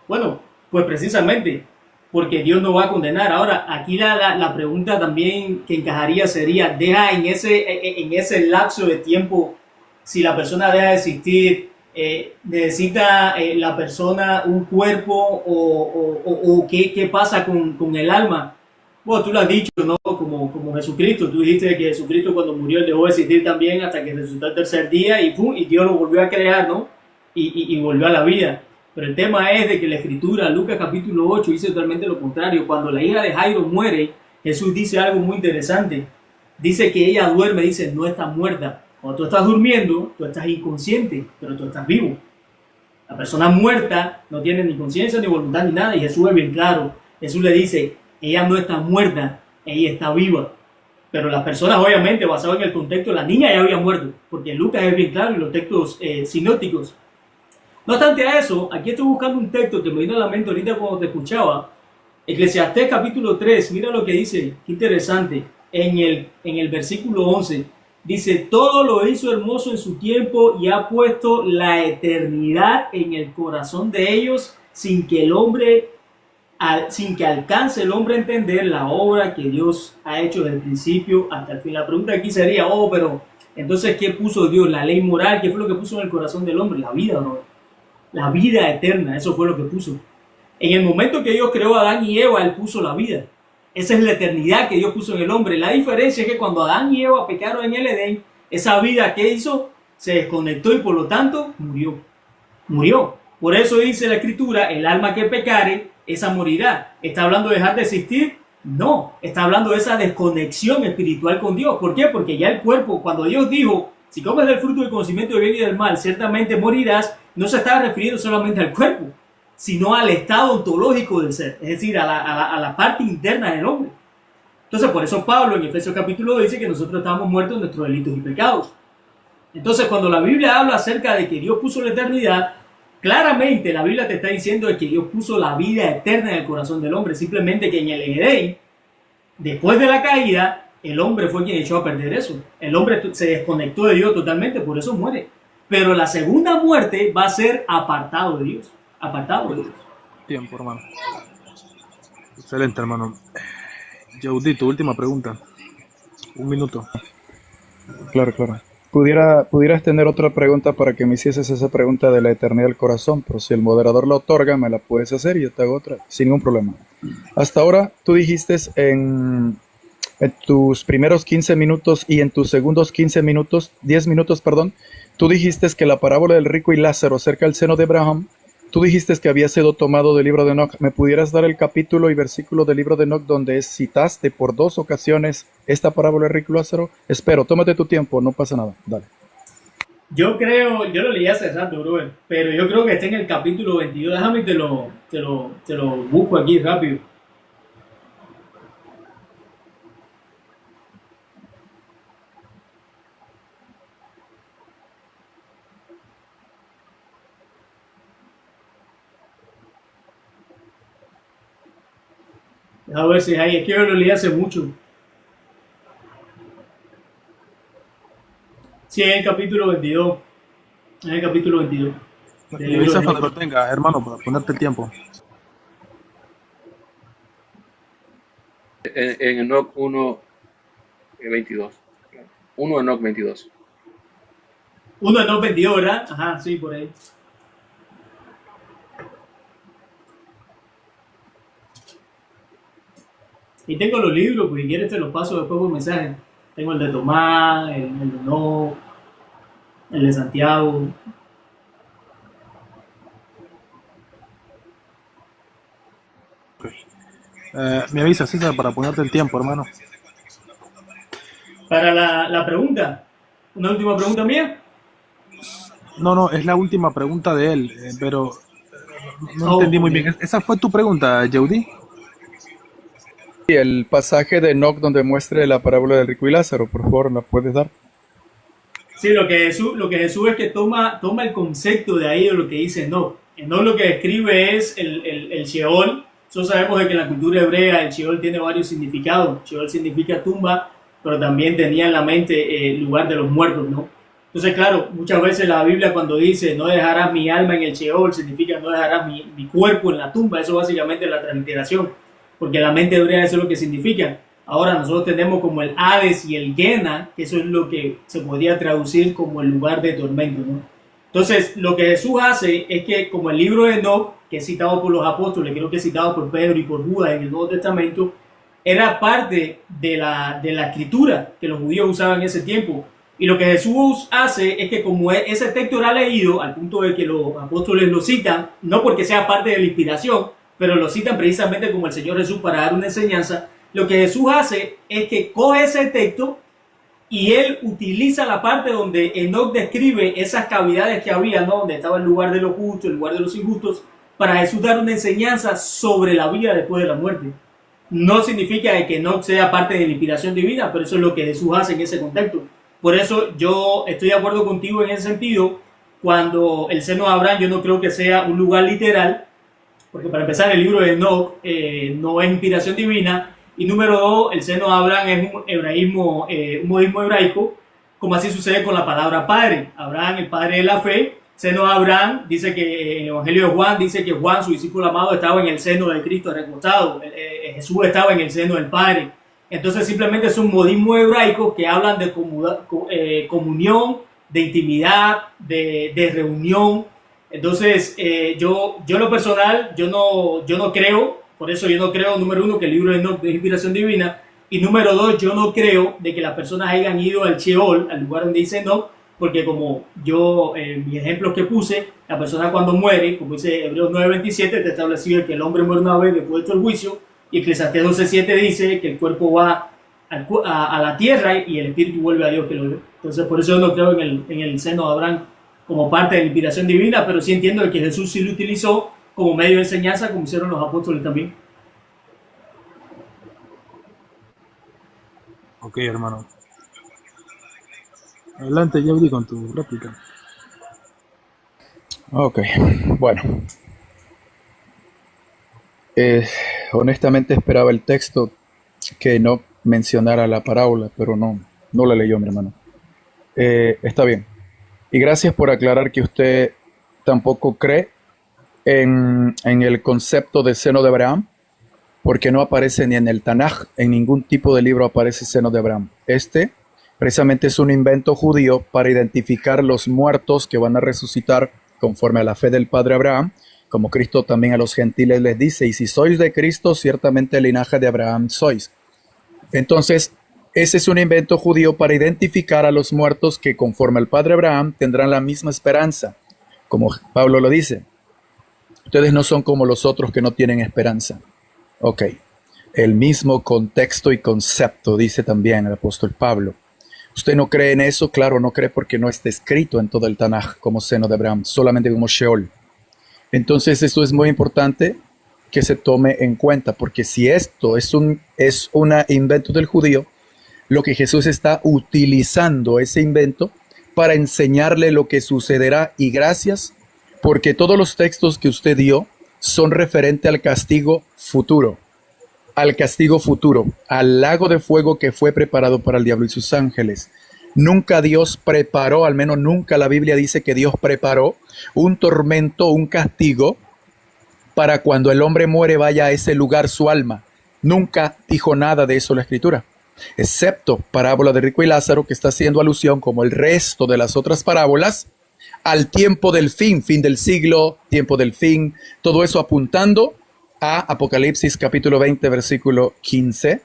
Bueno, pues precisamente porque Dios no va a condenar. Ahora, aquí la pregunta también que encajaría sería, deja en ese lapso de tiempo, si la persona deja de existir, necesita la persona un cuerpo o qué pasa con el alma. Bueno, tú lo has dicho, ¿no? Como Jesucristo. Tú dijiste que Jesucristo cuando murió él dejó de existir también hasta que resucitó el tercer día y ¡pum! Y Dios lo volvió a crear, ¿no? Y volvió a la vida. Pero el tema es de que la Escritura, Lucas capítulo 8, dice totalmente lo contrario. Cuando la hija de Jairo muere, Jesús dice algo muy interesante. Dice que ella duerme, dice, no está muerta. Cuando tú estás durmiendo, tú estás inconsciente, pero tú estás vivo. La persona muerta no tiene ni conciencia, ni voluntad, ni nada. Y Jesús es bien claro. Jesús le dice, ella no está muerta, ella está viva. Pero las personas, obviamente, basado en el contexto, la niña ya había muerto. Porque Lucas es bien claro y los textos sinópticos. No obstante a eso, aquí estoy buscando un texto que me vino a la mente ahorita cuando te escuchaba. Eclesiastés capítulo 3, mira lo que dice, qué interesante. En el versículo 11, dice, todo lo hizo hermoso en su tiempo y ha puesto la eternidad en el corazón de ellos sin que alcance el hombre a entender la obra que Dios ha hecho desde el principio hasta el fin. La pregunta aquí sería, pero entonces, ¿qué puso Dios? La ley moral, ¿qué fue lo que puso en el corazón del hombre? La vida, ¿no? La vida eterna, eso fue lo que puso. En el momento que Dios creó a Adán y Eva, Él puso la vida. Esa es la eternidad que Dios puso en el hombre. La diferencia es que cuando Adán y Eva pecaron en el Edén, esa vida que hizo se desconectó y por lo tanto murió. Murió. Por eso dice la Escritura, el alma que pecare, esa morirá. ¿Está hablando de dejar de existir? No. Está hablando de esa desconexión espiritual con Dios. ¿Por qué? Porque ya el cuerpo, cuando Dios dijo, si comes del fruto del conocimiento del bien y del mal, ciertamente morirás, no se estaba refiriendo solamente al cuerpo, sino al estado ontológico del ser, es decir, a la parte interna del hombre. Entonces, por eso Pablo en Efesios capítulo 2 dice que nosotros estábamos muertos en nuestros delitos y pecados. Entonces, cuando la Biblia habla acerca de que Dios puso la eternidad, claramente la Biblia te está diciendo de que Dios puso la vida eterna en el corazón del hombre, simplemente que en el Edén, después de la caída, el hombre fue quien echó a perder eso. El hombre se desconectó de Dios totalmente, por eso muere. Pero la segunda muerte va a ser apartado de Dios. Apartado de Dios. Tiempo, hermano. Excelente, hermano. Yaudí, tu última pregunta. Un minuto. Claro, claro. Pudieras tener otra pregunta para que me hicieses esa pregunta de la eternidad del corazón, pero si el moderador la otorga, me la puedes hacer y yo te hago otra, sin ningún problema. Hasta ahora, tú dijiste en tus primeros 15 minutos y en tus segundos 10 minutos, perdón, tú dijiste que la parábola del rico y Lázaro cerca del seno de Abraham, tú dijiste que había sido tomado del libro de Enoch. ¿Me pudieras dar el capítulo y versículo del libro de Enoch donde citaste por 2 ocasiones esta parábola del rico y Lázaro? Espero, tómate tu tiempo, no pasa nada, dale. Yo lo leí hace rato, brother, pero yo creo que está en el capítulo 22. Déjame te lo busco aquí rápido. A ver si hay, es que yo lo leí hace mucho. Sí, en el capítulo 22. En el capítulo 22. Me avisas cuando lo tengas, hermano, para ponerte el tiempo. En Enoch 1, 22. 1 Enoch 22. 1 Enoch 22, ¿verdad? Ajá, sí, por ahí. Y tengo los libros, pues si quieres te los paso después por mensaje. Tengo el de Tomás, el de Enoch, el de Santiago. Me avisas, César, para ponerte el tiempo, hermano. Para la pregunta, ¿una última pregunta mía? No, es la última pregunta de él, pero no entendí muy bien. ¿Esa fue tu pregunta, Yaudí? Y el pasaje de Enoc donde muestre la parábola del rico y Lázaro, por favor, ¿la puedes dar? Sí, lo que Jesús es que toma el concepto de ahí de lo que dice Enoc. Enoc lo que describe es el Sheol. Nosotros sabemos de que en la cultura hebrea el Sheol tiene varios significados. Sheol significa tumba, pero también tenía en la mente el lugar de los muertos, ¿no? Entonces, claro, muchas veces la Biblia cuando dice no dejarás mi alma en el Sheol, significa no dejarás mi cuerpo en la tumba. Eso básicamente es la transliteración, porque la mente hebrea eso es lo que significa. Ahora nosotros tenemos como el Hades y el Gena, que eso es lo que se podría traducir como el lugar de tormento, ¿no? Entonces, lo que Jesús hace es que, como el libro de Enoc, que es citado por los apóstoles, creo que es citado por Pedro y por Judas en el Nuevo Testamento, era parte de la escritura que los judíos usaban en ese tiempo. Y lo que Jesús hace es que, como ese texto era leído, al punto de que los apóstoles lo citan, no porque sea parte de la inspiración, pero lo citan precisamente como el Señor Jesús para dar una enseñanza, lo que Jesús hace es que coge ese texto y él utiliza la parte donde Enoc describe esas cavidades que había, ¿no? Donde estaba el lugar de los justos, el lugar de los injustos, para Jesús dar una enseñanza sobre la vida después de la muerte. No significa que Enoc sea parte de la inspiración divina, pero eso es lo que Jesús hace en ese contexto. Por eso yo estoy de acuerdo contigo en ese sentido. Cuando el seno de Abraham, yo no creo que sea un lugar literal, porque para empezar el libro de Enoc no es inspiración divina. Y número dos, el seno de Abraham es un modismo hebraico, como así sucede con la palabra padre. Abraham, el padre de la fe. Seno de Abraham, dice que en el Evangelio de Juan, dice que Juan, su discípulo amado, estaba en el seno de Cristo recostado. Jesús estaba en el seno del Padre. Entonces simplemente es un modismo hebraico que hablan de comunión, de intimidad, de reunión. Entonces yo en lo personal, yo no creo. Por eso yo no creo, número uno, que el libro de Enoc es inspiración divina. Y número dos, yo no creo de que las personas hayan ido al Sheol, al lugar donde dice Enoc, porque como yo, mis ejemplos que puse, la persona cuando muere, como dice Hebreos 9:27, te establecido que el hombre muere una vez después del juicio, y Eclesiastés 12:7 dice que el cuerpo va a la tierra y el espíritu vuelve a Dios que lo ve. Entonces por eso yo no creo en el seno de Abraham como parte de la inspiración divina, pero sí entiendo que Jesús sí lo utilizó como medio de enseñanza, como hicieron los apóstoles también. Ok, hermano. Adelante, Yaudi, con tu réplica. Ok, bueno. Honestamente esperaba el texto que no mencionara la parábola, pero no la leyó, mi hermano. Está bien. Y gracias por aclarar que usted tampoco cree en el concepto de seno de Abraham, porque no aparece ni en el Tanaj, en ningún tipo de libro aparece seno de Abraham. Precisamente es un invento judío para identificar los muertos que van a resucitar conforme a la fe del padre Abraham, como Cristo también a los gentiles les dice, y si sois de Cristo, ciertamente el linaje de Abraham sois. Entonces, ese es un invento judío para identificar a los muertos que conforme al padre Abraham tendrán la misma esperanza, como Pablo lo dice. Ustedes no son como los otros que no tienen esperanza. Ok, el mismo contexto y concepto dice también el apóstol Pablo. ¿Usted no cree en eso? Claro, no cree porque no está escrito en todo el Tanaj como seno de Abraham, solamente como Sheol. Entonces esto es muy importante que se tome en cuenta, porque si esto es un invento del judío, lo que Jesús está utilizando ese invento para enseñarle lo que sucederá, y gracias, porque todos los textos que usted dio son referentes al castigo futuro, al lago de fuego que fue preparado para el diablo y sus ángeles. Nunca Dios preparó, al menos nunca la Biblia dice que Dios preparó un tormento, un castigo, para cuando el hombre muere vaya a ese lugar su alma. Nunca dijo nada de eso la Escritura, excepto parábola de rico y Lázaro, que está haciendo alusión, como el resto de las otras parábolas, al tiempo del fin del siglo, tiempo del fin, todo eso apuntando a Apocalipsis capítulo 20, versículo 15,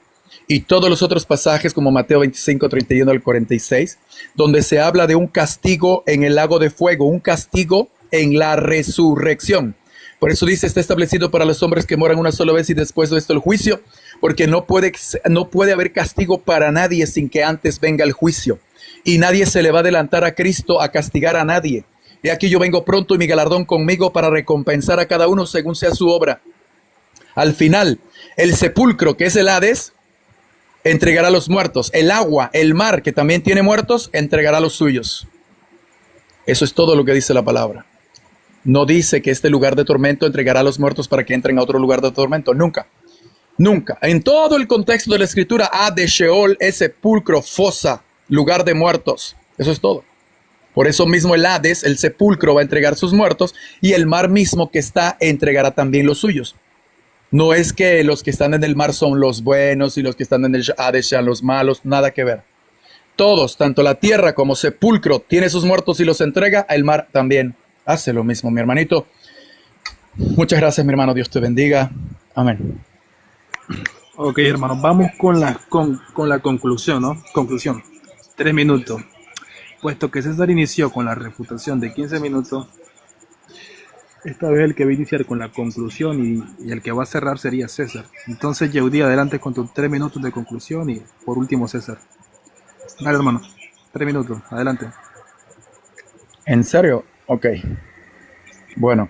y todos los otros pasajes como Mateo 25, 31 al 46, donde se habla de un castigo en el lago de fuego, un castigo en la resurrección. Por eso dice, está establecido para los hombres que moran una sola vez y después de esto el juicio, porque no puede haber castigo para nadie sin que antes venga el juicio. Y nadie se le va a adelantar a Cristo a castigar a nadie. Y aquí yo vengo pronto y mi galardón conmigo para recompensar a cada uno según sea su obra. Al final, el sepulcro, que es el Hades, entregará a los muertos. El agua, el mar, que también tiene muertos, entregará a los suyos. Eso es todo lo que dice la palabra. No dice que este lugar de tormento entregará a los muertos para que entren a otro lugar de tormento. Nunca. Nunca. En todo el contexto de la escritura, Hades, Sheol es sepulcro, fosa, lugar de muertos. Eso es todo. Por eso mismo el Hades, el sepulcro, va a entregar sus muertos, y el mar mismo que está entregará también los suyos. No es que los que están en el mar son los buenos y los que están en el Hades sean los malos, nada que ver. Todos, tanto la tierra como sepulcro, tiene sus muertos y los entrega, el mar también hace lo mismo, mi hermanito. Muchas gracias, mi hermano. Dios te bendiga. Amén. Ok, hermanos, vamos con la conclusión, ¿no? Conclusión. 3 minutos. Puesto que César inició con la refutación de 15 minutos, esta vez el que va a iniciar con la conclusión y el que va a cerrar sería César. Entonces, Yeudí, adelante con tus 3 minutos de conclusión y por último César. Dale, hermano. 3 minutos, adelante. ¿En serio? Ok. Bueno.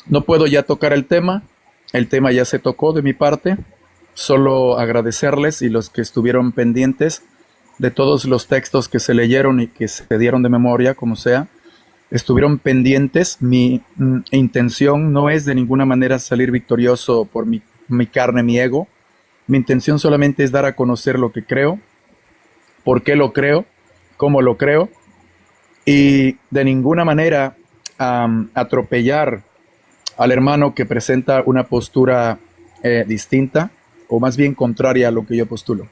No puedo ya tocar el tema. El tema ya se tocó de mi parte. Solo agradecerles y los que estuvieron pendientes de todos los textos que se leyeron y que se dieron de memoria, como sea, estuvieron pendientes. Mi intención no es de ninguna manera salir victorioso por mi carne, mi ego. Mi intención solamente es dar a conocer lo que creo, por qué lo creo, cómo lo creo, y de ninguna manera atropellar al hermano que presenta una postura distinta, o más bien contraria a lo que yo postulo.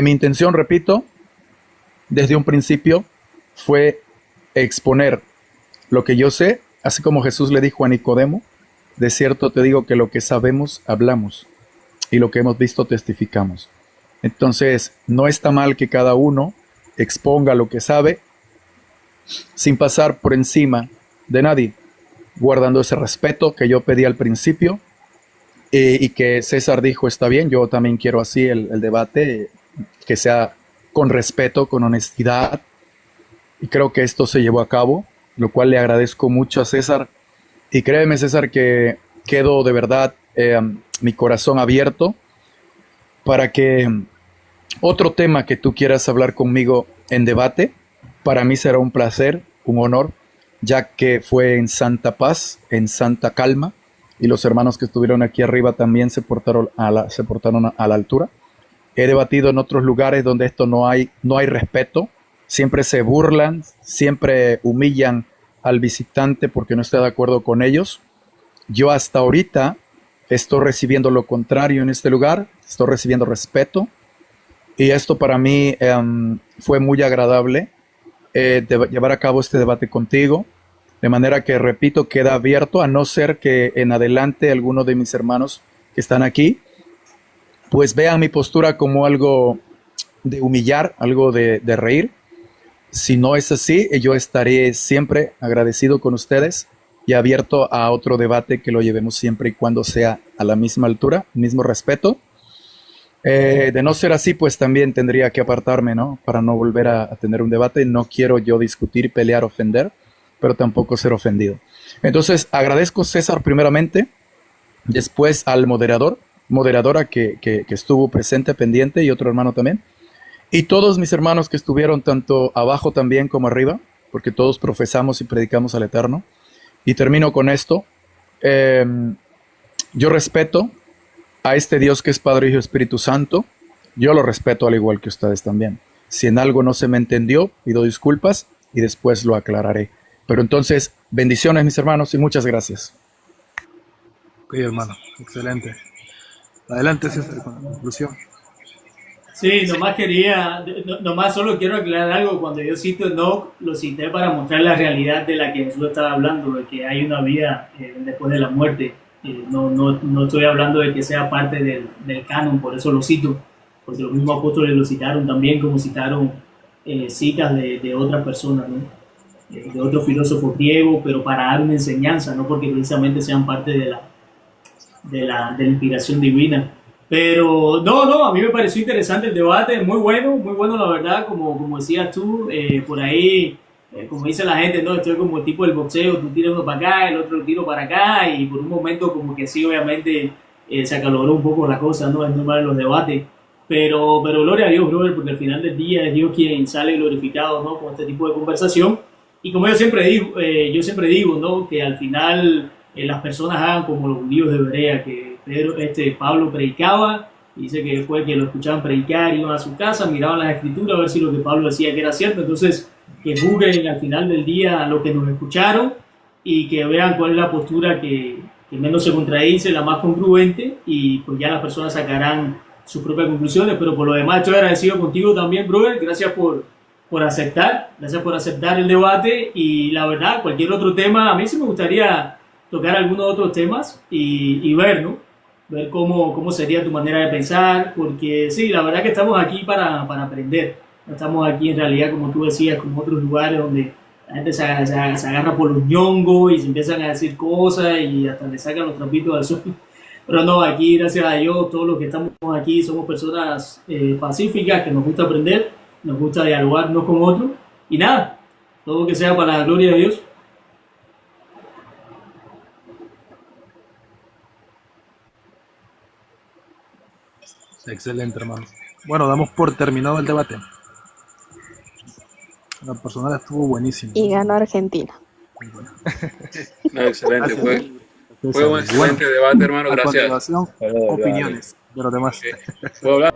Mi intención, repito, desde un principio fue exponer lo que yo sé, así como Jesús le dijo a Nicodemo: de cierto te digo que lo que sabemos hablamos y lo que hemos visto testificamos. Entonces, no está mal que cada uno exponga lo que sabe sin pasar por encima de nadie, guardando ese respeto que yo pedí al principio y que César dijo está bien. Yo también quiero así el debate, que sea con respeto, con honestidad, y creo que esto se llevó a cabo, lo cual le agradezco mucho a César. Y créeme, César, que quedo de verdad mi corazón abierto para que otro tema que tú quieras hablar conmigo en debate, para mí será un placer, un honor, ya que fue en santa paz, en santa calma, y los hermanos que estuvieron aquí arriba también se portaron a la altura. He debatido en otros lugares donde esto no hay respeto, siempre se burlan, siempre humillan al visitante porque no está de acuerdo con ellos. Yo hasta ahorita estoy recibiendo lo contrario en este lugar, estoy recibiendo respeto, y esto para mí fue muy agradable de llevar a cabo este debate contigo, de manera que, repito, queda abierto, a no ser que en adelante algunos de mis hermanos que están aquí pues vean mi postura como algo de humillar, algo de reír. Si no es así, yo estaré siempre agradecido con ustedes y abierto a otro debate que lo llevemos siempre y cuando sea a la misma altura, mismo respeto. De no ser así, pues también tendría que apartarme, ¿no? Para no volver a tener un debate. No quiero yo discutir, pelear, ofender, pero tampoco ser ofendido. Entonces, agradezco, César, primeramente, después al moderadora que estuvo presente, pendiente, y otro hermano también, y todos mis hermanos que estuvieron tanto abajo también como arriba, porque todos profesamos y predicamos al Eterno. Y termino con esto. Yo respeto a este Dios que es Padre, Hijo y Espíritu Santo. Yo lo respeto al igual que ustedes también. Si en algo no se me entendió, pido disculpas y después lo aclararé. Pero entonces, bendiciones, mis hermanos, y muchas gracias. Ok, hermano, excelente. Adelante, César, con la conclusión. Sí, nomás solo quiero aclarar algo. Cuando yo cito Enoch, lo cité para mostrar la realidad de la que Jesús estaba hablando, de que hay una vida después de la muerte. No estoy hablando de que sea parte del canon, por eso lo cito, porque los mismos apóstoles lo citaron también, como citaron citas de otras personas, ¿no? De otros filósofos griegos, pero para dar una enseñanza, no porque precisamente sean parte de la inspiración divina. Pero no, a mí me pareció interesante el debate, muy bueno la verdad, como decías tú, por ahí como dice la gente, no, esto es como el tipo del boxeo, tú tiras uno para acá, el otro lo tiro para acá, y por un momento como que sí, obviamente se acaloró un poco la cosa, ¿no? Es normal en los debates, pero gloria a Dios, brother, porque al final del día es Dios quien sale glorificado, ¿no? Con este tipo de conversación, y como yo siempre digo, ¿no? Que al final las personas hagan como los judíos de Berea, que Pablo predicaba, dice que después que lo escuchaban predicar, iban a su casa, miraban las escrituras a ver si lo que Pablo decía que era cierto, entonces que juzguen al final del día lo que nos escucharon y que vean cuál es la postura que menos se contradice, la más congruente, y pues ya las personas sacarán sus propias conclusiones. Pero por lo demás estoy agradecido contigo también, brother, gracias por aceptar el debate, y la verdad cualquier otro tema, a mí sí me gustaría tocar algunos otros temas y ver, ¿no? Ver cómo sería tu manera de pensar, porque sí, la verdad que estamos aquí para aprender. No estamos aquí en realidad, como tú decías, como otros lugares donde la gente se agarra por los ñongos y se empiezan a decir cosas y hasta le sacan los trapitos al sol. Pero no, aquí, gracias a Dios, todos los que estamos aquí somos personas pacíficas, que nos gusta aprender, nos gusta dialogar unos con otros, y nada, todo que sea para la gloria de Dios. Excelente, hermano. Bueno, damos por terminado el debate. La personal estuvo buenísimo. Y ganó Argentina. No, excelente, Gracias. fue un excelente debate, hermano, A gracias. continuación, opiniones de los demás. ¿Puedo hablar?